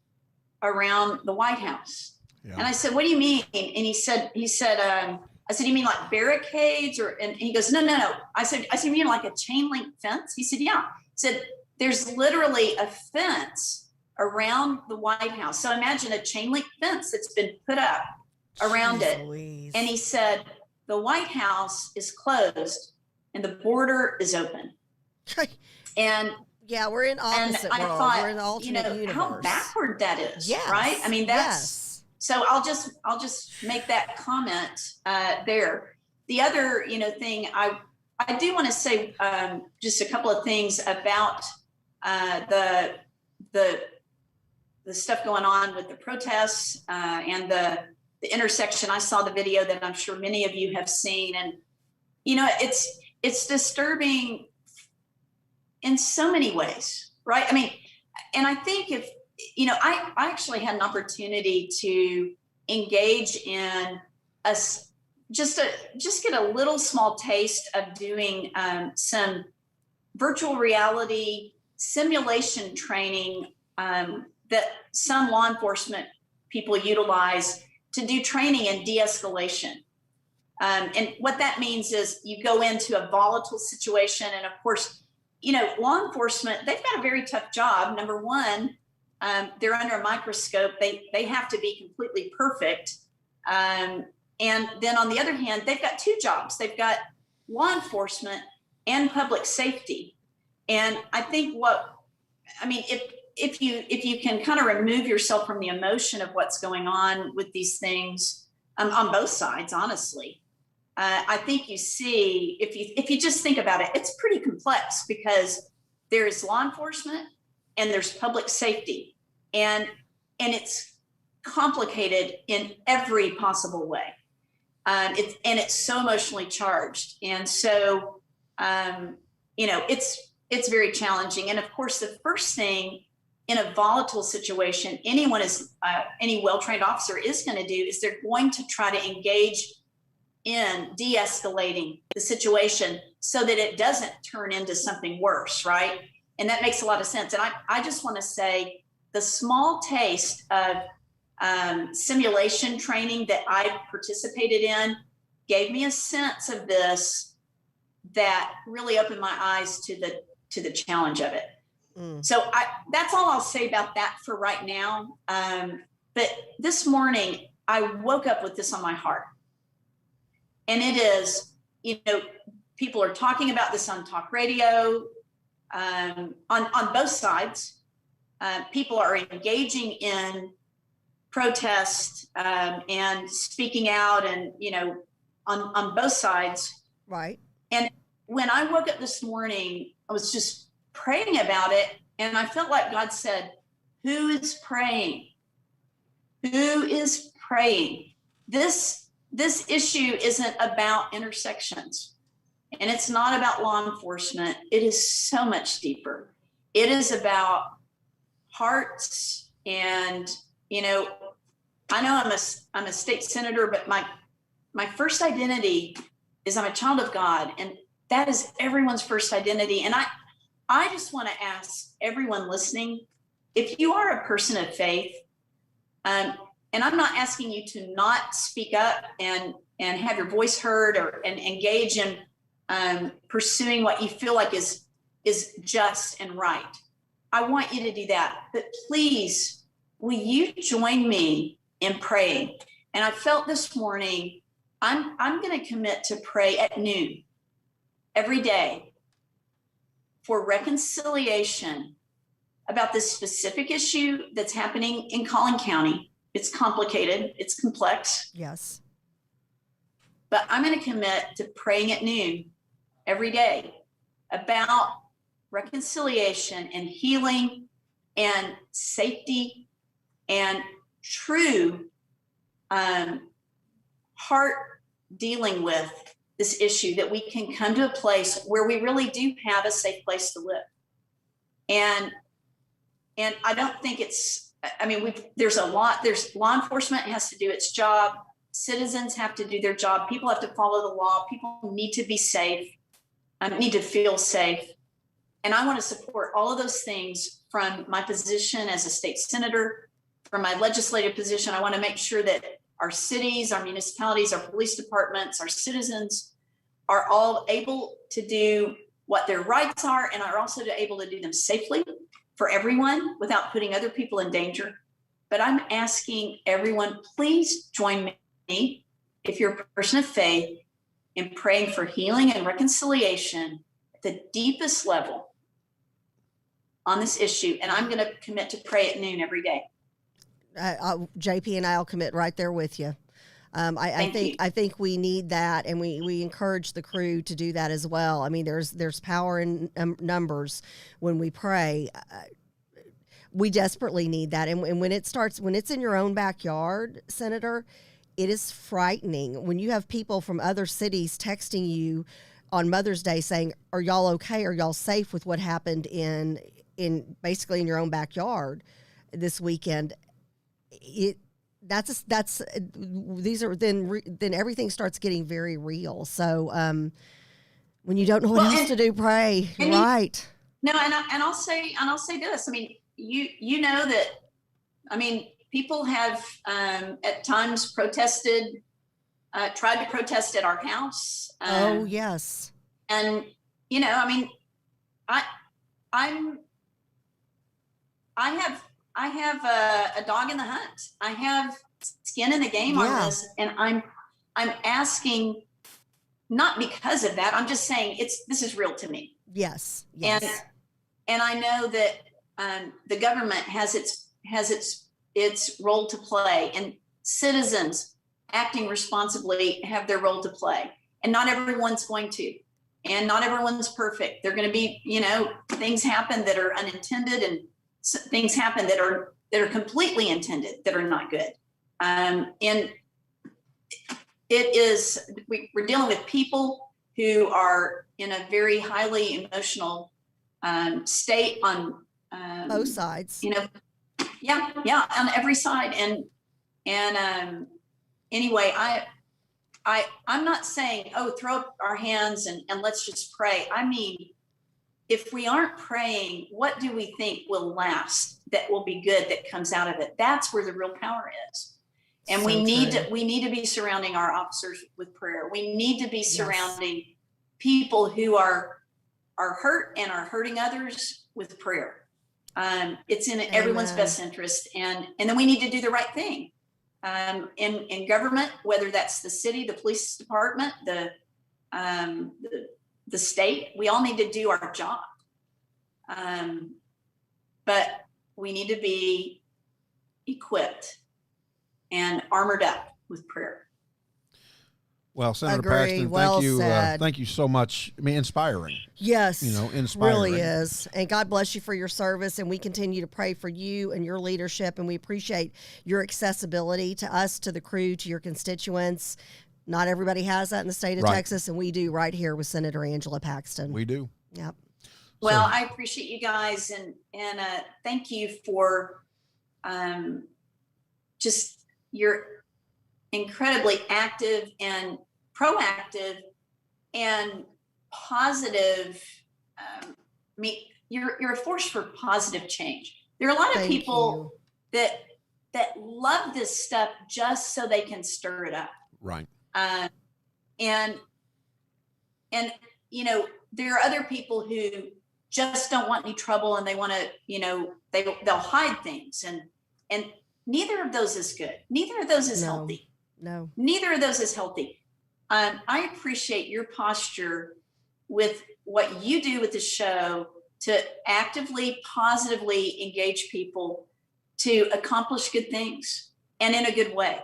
around the White House. Yeah. And I said, what do you mean? And he said, I said, you mean like barricades? And he goes, no. I said, you mean like a chain link fence? He said, yeah. He said, there's literally a fence around the White House. So imagine a chain link fence that's been put up around it. Louise. And he said, the White House is closed and the border is open. And yeah, we're in opposite world. Thought, we're in the alternate universe. How backward that is, yes. right? I mean, so I'll just make that comment there. The other, thing I do want to say just a couple of things about the stuff going on with the protests and the intersection. I saw the video that I'm sure many of you have seen, and it's disturbing in so many ways, right? I mean, and I think if I actually had an opportunity to engage in just get a little small taste of doing some virtual reality simulation training that some law enforcement people utilize to do training in de-escalation. And what that means is you go into a volatile situation, and of course, law enforcement, they've got a very tough job. Number one, They're under a microscope. They have to be completely perfect. And then on the other hand, they've got two jobs. They've got law enforcement and public safety. And I think if you can kind of remove yourself from the emotion of what's going on with these things on both sides, honestly, I think you see, if you just think about it, it's pretty complex because there's law enforcement and there's public safety, and it's complicated in every possible way. It's so emotionally charged, and so it's very challenging. And of course, the first thing in a volatile situation, any well-trained officer is going to do is they're going to try to engage in de-escalating the situation so that it doesn't turn into something worse, right? And that makes a lot of sense. And I just want to say the small taste of simulation training that I participated in gave me a sense of this that really opened my eyes to the challenge of it. So that's all I'll say about that for right now. But this morning I woke up with this on my heart, and it is, people are talking about this on talk radio, on both sides. People are engaging in protest and speaking out, and on both sides. Right. And when I woke up this morning, I was just praying about it, and I felt like God said, "Who is praying? Who is praying?" This issue isn't about intersections, and it's not about law enforcement. It is so much deeper. It is about hearts, and I know I'm a state senator, but my first identity is I'm a child of God, and that is everyone's first identity. And I just want to ask everyone listening, if you are a person of faith, and I'm not asking you to not speak up and have your voice heard and engage in pursuing what you feel like is just and right. I want you to do that, but please, will you join me in praying? And I felt this morning, I'm going to commit to pray at noon every day for reconciliation about this specific issue that's happening in Collin County. It's complicated, it's complex. Yes. But I'm going to commit to praying at noon every day about reconciliation and healing and safety and true heart dealing with this issue, that we can come to a place where we really do have a safe place to live. And I don't think there's law enforcement has to do its job. Citizens have to do their job. People have to follow the law. People need to be safe, need to feel safe. And I want to support all of those things from my position as a state senator, from my legislative position. I want to make sure that our cities, our municipalities, our police departments, our citizens are all able to do what their rights are, and are also able to do them safely for everyone without putting other people in danger. But I'm asking everyone, please join me, if you're a person of faith, in praying for healing and reconciliation at the deepest level on this issue. And I'm going to commit to pray at noon every day. JP and I'll commit right there with you. I think we need that, and we encourage the crew to do that as well. I mean, there's power in numbers when we pray. We desperately need that, and when it's in your own backyard, Senator, it is frightening when you have people from other cities texting you on Mother's Day saying, "Are y'all okay? Are y'all safe with what happened in basically in your own backyard this weekend?" Then everything starts getting very real. So when you don't know what else to do, pray. Right. No, and I'll say this. I mean, you know that. I mean, people have at times protested, tried to protest at our house. Oh yes. And I mean, I have a dog in the hunt. I have skin in the game on this, and I'm asking, not because of that. I'm just saying this is real to me. Yes. And I know that the government has its role to play, and citizens acting responsibly have their role to play. And not everyone's going to, and not everyone's perfect. There are going to be, things happen that are unintended, and things happen that are completely intended that are not good. And we're dealing with people who are in a very highly emotional state on both sides. On every side. And anyway, I'm not saying, throw up our hands and let's just pray. I mean, if we aren't praying, what do we think will last, that will be good, that comes out of it? That's where the real power is. And we need to be surrounding our officers with prayer. We need to be surrounding people who are hurt and are hurting others with prayer. It's in everyone's best interest. And then we need to do the right thing. In government, whether that's the city, the police department, the state, we all need to do our job. But we need to be equipped and armored up with prayer. Well, Senator Paxton, thank you so much. I mean, inspiring. Yes, inspiring. Really is. And God bless you for your service. And we continue to pray for you and your leadership. And we appreciate your accessibility to us, to the crew, to your constituents. Not everybody has that in the state of Texas, and we do right here with Senator Angela Paxton. We do. Yep. Well, I appreciate you guys, and thank you for just your incredibly active and proactive and positive. You're a force for positive change. There are a lot of people that love this stuff just so they can stir it up. Right. And there are other people who just don't want any trouble, and they want to, they'll hide things, and neither of those is good. Neither of those is healthy. No. Neither of those is healthy. I appreciate your posture with what you do with the show to actively, positively engage people to accomplish good things, and in a good way.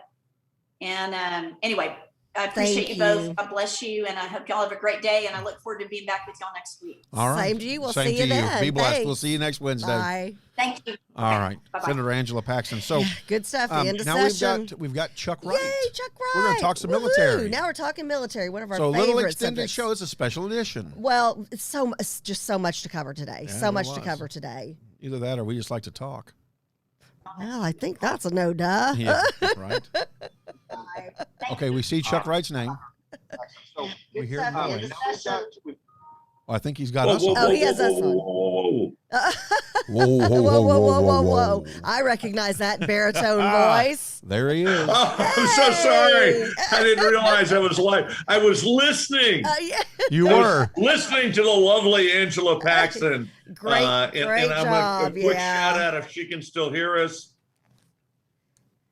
And anyway, I appreciate you both. God bless you. And I hope y'all have a great day. And I look forward to being back with y'all next week. All right. Same to you. We'll Same see you then. Be blessed. Thanks. We'll see you next Wednesday. Bye. Thank you. All right. Bye-bye. Senator Angela Paxton. So good stuff. The end of now session. we've got Chuck Wright. Yay, Chuck Wright. We're going to talk some Woo-hoo. military. Now we're talking military. One of our favorite favorite little extended subjects. show. It's a special edition. Well, it's just so much to cover today. Yeah, so much to cover today. Either that or we just like to talk. Well, I think that's a no duh. Yeah, right. Okay, we see Chuck Wright's name. So we hear him. I think he's got whoa, us. whoa, on. Oh, he has us on. whoa. Whoa. I recognize that baritone voice. There he is. Oh, I'm so sorry. I didn't realize I was live. I was listening. Yeah. You were. Listening to the lovely Angela Paxton. Great and I'm job. a quick shout out if she can still hear us.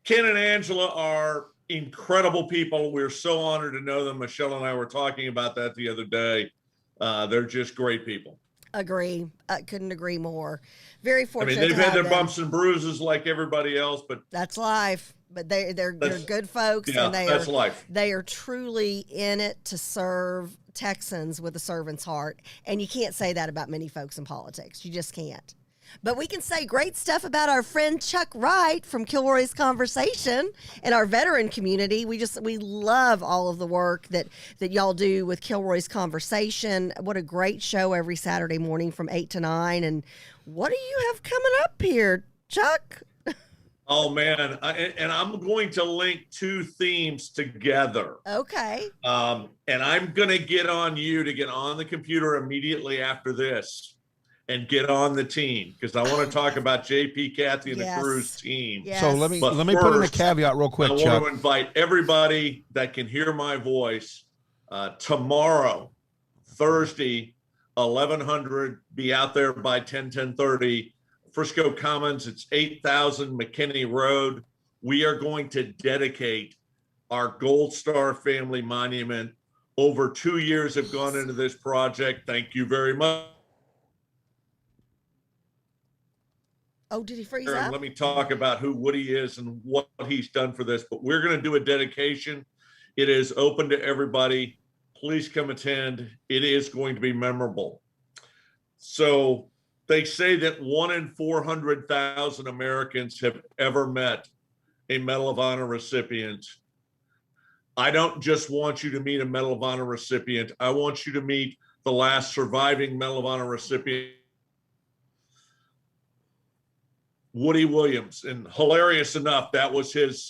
Ken and Angela are incredible people. We're so honored to know them. Michelle and I were talking about that the other day. They're just great people. Agree. Couldn't agree more. Very I fortunate. mean, they've had their them. bumps and bruises like everybody else, but That's life. But they're good folks, yeah, and that's life. They are truly in it to serve Texans with a servant's heart, and you can't say that about many folks in politics. You just can't. But we can say great stuff about our friend Chuck Wright from Kilroy's Conversation and our veteran community. We love all of the work that y'all do with Kilroy's Conversation. What a great show every Saturday morning from 8 to 9. And what do you have coming up here, Chuck? Oh man, and I'm going to link two themes together. Okay. And I'm going to get on you to get on the computer immediately after this and get on the team, because I want to talk about JP, Kathy, and the crew's team. Yes. So let me put in a caveat real quick, Chuck. I want to invite everybody that can hear my voice tomorrow, Thursday, 1100. Be out there by 10:30 Frisco Commons. It's 8,000 McKinney Road. We are going to dedicate our Gold Star Family Monument. Over 2 years have gone into this project. Thank you very much. Oh, did he freeze And up? let me talk about who Woody is and what he's done for this. But we're going to do a dedication. It is open to everybody. Please come attend. It is going to be memorable. So they say that 1 in 400,000 Americans have ever met a Medal of Honor recipient. I don't just want you to meet a Medal of Honor recipient. I want you to meet the last surviving Medal of Honor recipient, Woody Williams. And hilarious enough, that was his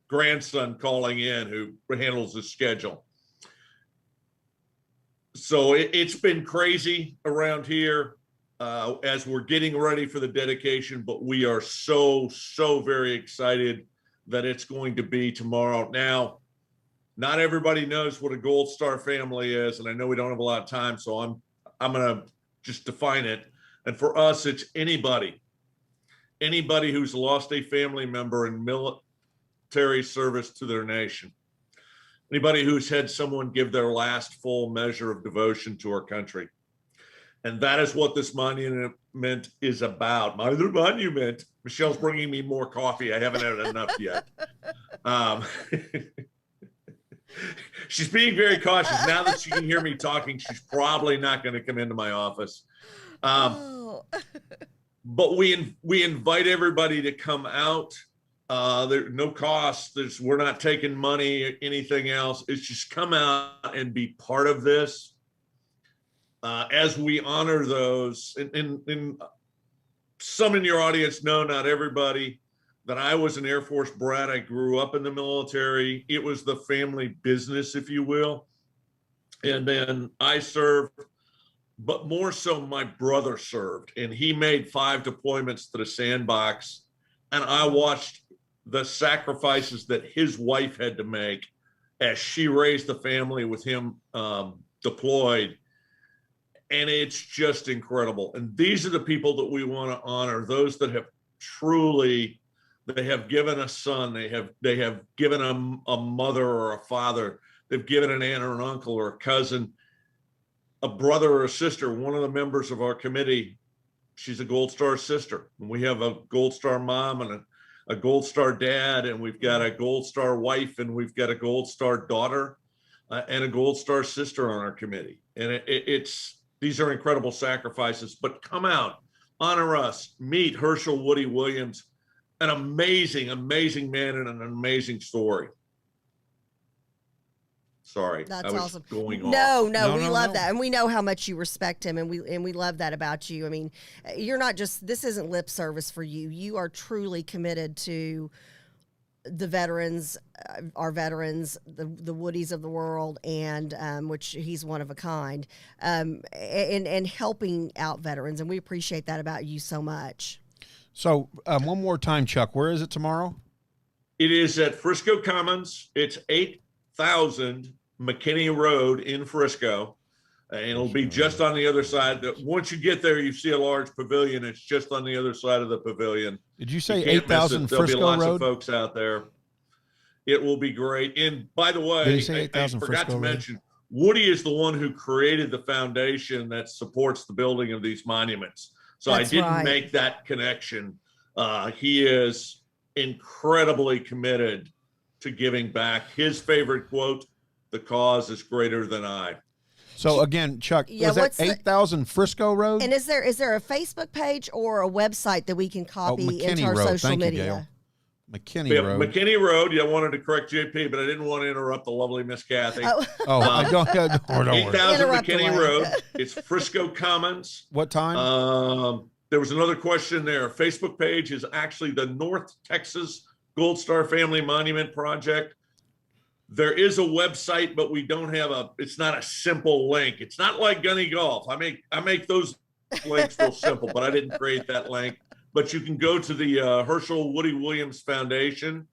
grandson calling in, who handles his schedule. So it's been crazy around here as we're getting ready for the dedication, but we are so very excited that it's going to be tomorrow. Now, not everybody knows what a Gold Star family is, and I know we don't have a lot of time, so I'm going to just define it. And for us, it's anybody who's lost a family member in military service to their nation. Anybody who's had someone give their last full measure of devotion to our country. And that is what this monument is about. My monument. Michelle's bringing me more coffee. I haven't had enough yet. She's being very cautious. Now that she can hear me talking, she's probably not going to come into my office. But we invite everybody to come out. There's no cost. We're not taking money, anything else. It's just come out and be part of this. As we honor those, and some in your audience know, not everybody, that I was an Air Force brat. I grew up in the military. It was the family business, if you will. And then I served, but more so my brother served, and he made 5 deployments to the sandbox. And I watched the sacrifices that his wife had to make as she raised the family with him deployed. And it's just incredible. And these are the people that we want to honor, those that have truly, they have given a son, they have given a mother or a father, they've given an aunt or an uncle or a cousin, a brother or a sister. One of the members of our committee, she's a Gold Star sister. And we have a Gold Star mom and a Gold Star dad, and we've got a Gold Star wife, and we've got a Gold Star daughter and a Gold Star sister on our committee. And these are incredible sacrifices, but come out, honor us, meet Herschel Woody Williams, an amazing man and an amazing story. Sorry, That's I was awesome. going off. No, we love that. And we know how much you respect him, and we love that about you. I mean, you're not just, this isn't lip service for you. You are truly committed to the veterans, our veterans, the Woodies of the world, and which he's one of a kind, and helping out veterans. And we appreciate that about you so much. So one more time, Chuck, where is it tomorrow? It is at Frisco Commons. It's 8,000 McKinney Road in Frisco. And it'll be just on the other side. Once you get there, you see a large pavilion. It's just on the other side of the pavilion. Did you say 8,000 Frisco Road? There'll be lots of folks out there. It will be great. And by the way, I forgot to mention, Woody is the one who created the foundation that supports the building of these monuments. So I didn't make that connection. He is incredibly committed to giving back. His favorite quote, "The cause is greater than I." So again, Chuck, was that 8,000 Frisco Road? And is there a Facebook page or a website that we can copy into our Road. social Thank media? You, Gail. McKinney Road. McKinney Road. Yeah, I wanted to correct JP, but I didn't want to interrupt the lovely Miss Kathy. I don't. 8,000 McKinney Road. It's Frisco Commons. What time? There was another question there. Facebook page is actually the North Texas Gold Star Family Monument Project. There is a website, but we don't have it's not a simple link. It's not like Gunny Golf. I make those links real simple, but I didn't create that link. But you can go to the Herschel Woody Williams Foundation,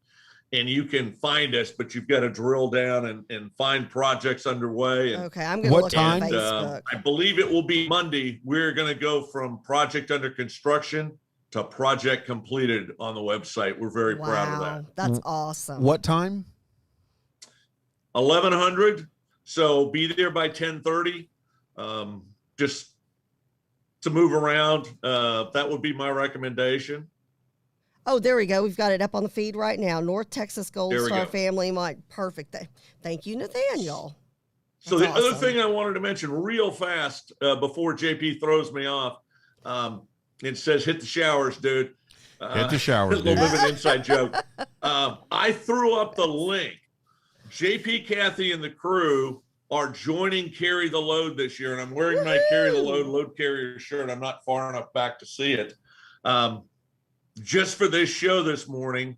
and you can find us, but you've got to drill down and find projects underway. And, Okay, I'm going to What look time? on Facebook. I believe it will be Monday. We're going to go from project under construction to project completed on the website. We're very proud of that. That's awesome. What time? 1100. So be there by 10:30. Just to move around. That would be my recommendation. Oh, there we go. We've got it up on the feed right now. North Texas Gold There we Star go. Family. Perfect. Thank you, Nathaniel. So That's the other awesome. thing I wanted to mention real fast before JP throws me off, it says hit the showers, dude. Hit the showers, A little dude. bit of an inside joke. I threw up the link. JP, Kathy, and the crew are joining Carry the Load this year, and I'm wearing my Carry the Load carrier shirt. I'm not far enough back to see it. Just for this show this morning,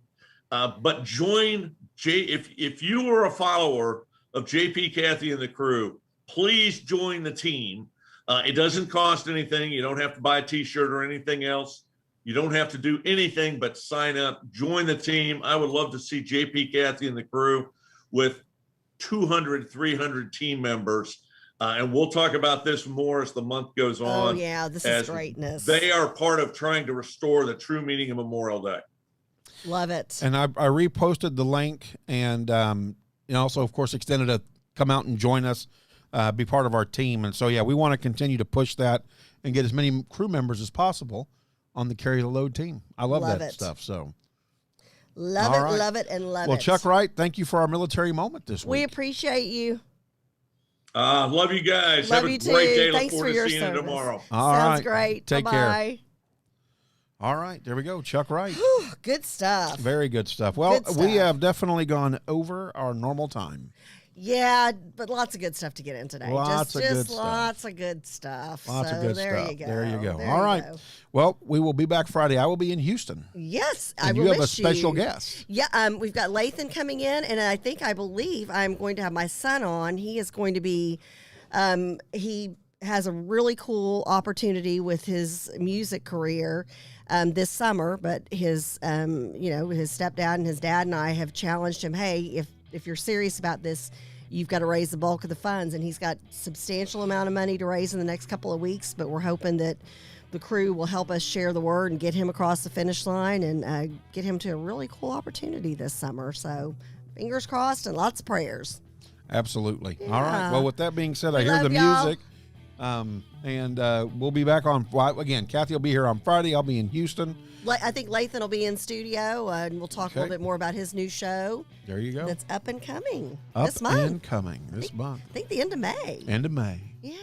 but join if you were a follower of JP, Kathy, and the crew, please join the team. It doesn't cost anything. You don't have to buy a t-shirt or anything else. You don't have to do anything but sign up, join the team. I would love to see JP, Kathy, and the crew with 200, 300 team members. And we'll talk about this more as the month goes Oh, on. yeah. This is as greatness. They are part of trying to restore the true meaning of Memorial Day. Love it. And I reposted the link, and also, of course, extended a come out and join us, be part of our team. And so, yeah, we want to continue to push that and get as many crew members as possible on the Carry the Load team. I love that it. stuff. So, Love All it, right. love it, and love well, it. Chuck Wright, thank you for our military moment this We week. appreciate you. Love you guys. Love Have a you great too. day. Look Thanks forward for to your seeing you service. tomorrow. All Sounds right. great. Take Bye-bye. care. All right, there we go. Chuck Wright. Whew, good stuff. Very good stuff. Well, Good we stuff. have definitely gone over our normal time. Yeah, but lots of good stuff to get in today. Lots of just good stuff. lots of good stuff. Lots so of good there stuff. You go. There you go. There All you right. go. Well, we will be back Friday. I will be in Houston. Yes, I And will you have a miss special you. guest. Yeah, we've got Lathan coming in, and I believe I'm going to have my son on. He is going to be, he has a really cool opportunity with his music career this summer, but his, his stepdad and his dad and I have challenged him, hey, if you're serious about this, you've got to raise the bulk of the funds. And he's got substantial amount of money to raise in the next couple of weeks, but we're hoping that the crew will help us share the word and get him across the finish line and get him to a really cool opportunity this summer. So fingers crossed and lots of prayers. Absolutely. Yeah. All right. Well, with that being said, I We hear love the y'all. music. And we'll be back on, well, again, Kathy will be here on Friday. I'll be in Houston. I think Lathan will be in studio and we'll talk a little Okay. bit more about his new show There you go. that's up and coming Up this month. and coming this month. I think the end of May. End of May. Yeah.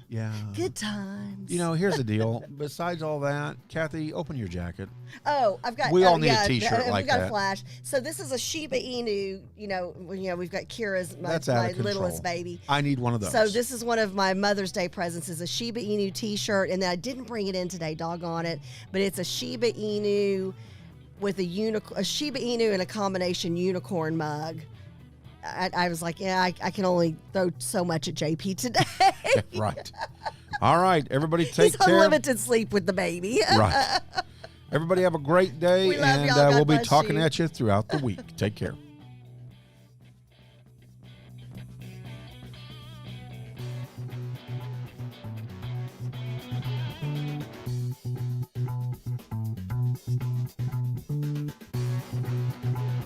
Yeah. Good times. Here's the deal. Besides all that, Kathy, open your jacket. Oh, I've got. We all need a yeah, t-shirt like We've got that. a flash. So this is a Shiba Inu. We've got Kira's That's out my of control. littlest baby. I need one of those. So this is one of my Mother's Day presents. Is a Shiba Inu T-shirt, and then I didn't bring it in today. Doggone it! But it's a Shiba Inu with a Shiba Inu and a combination unicorn mug. I was like, yeah, I can only throw so much at JP today. Right. All right. Everybody take He's care. unlimited sleep with the baby. Right. Everybody have a great day, We love and y'all. God we'll be bless talking you. at you throughout the week. Take care.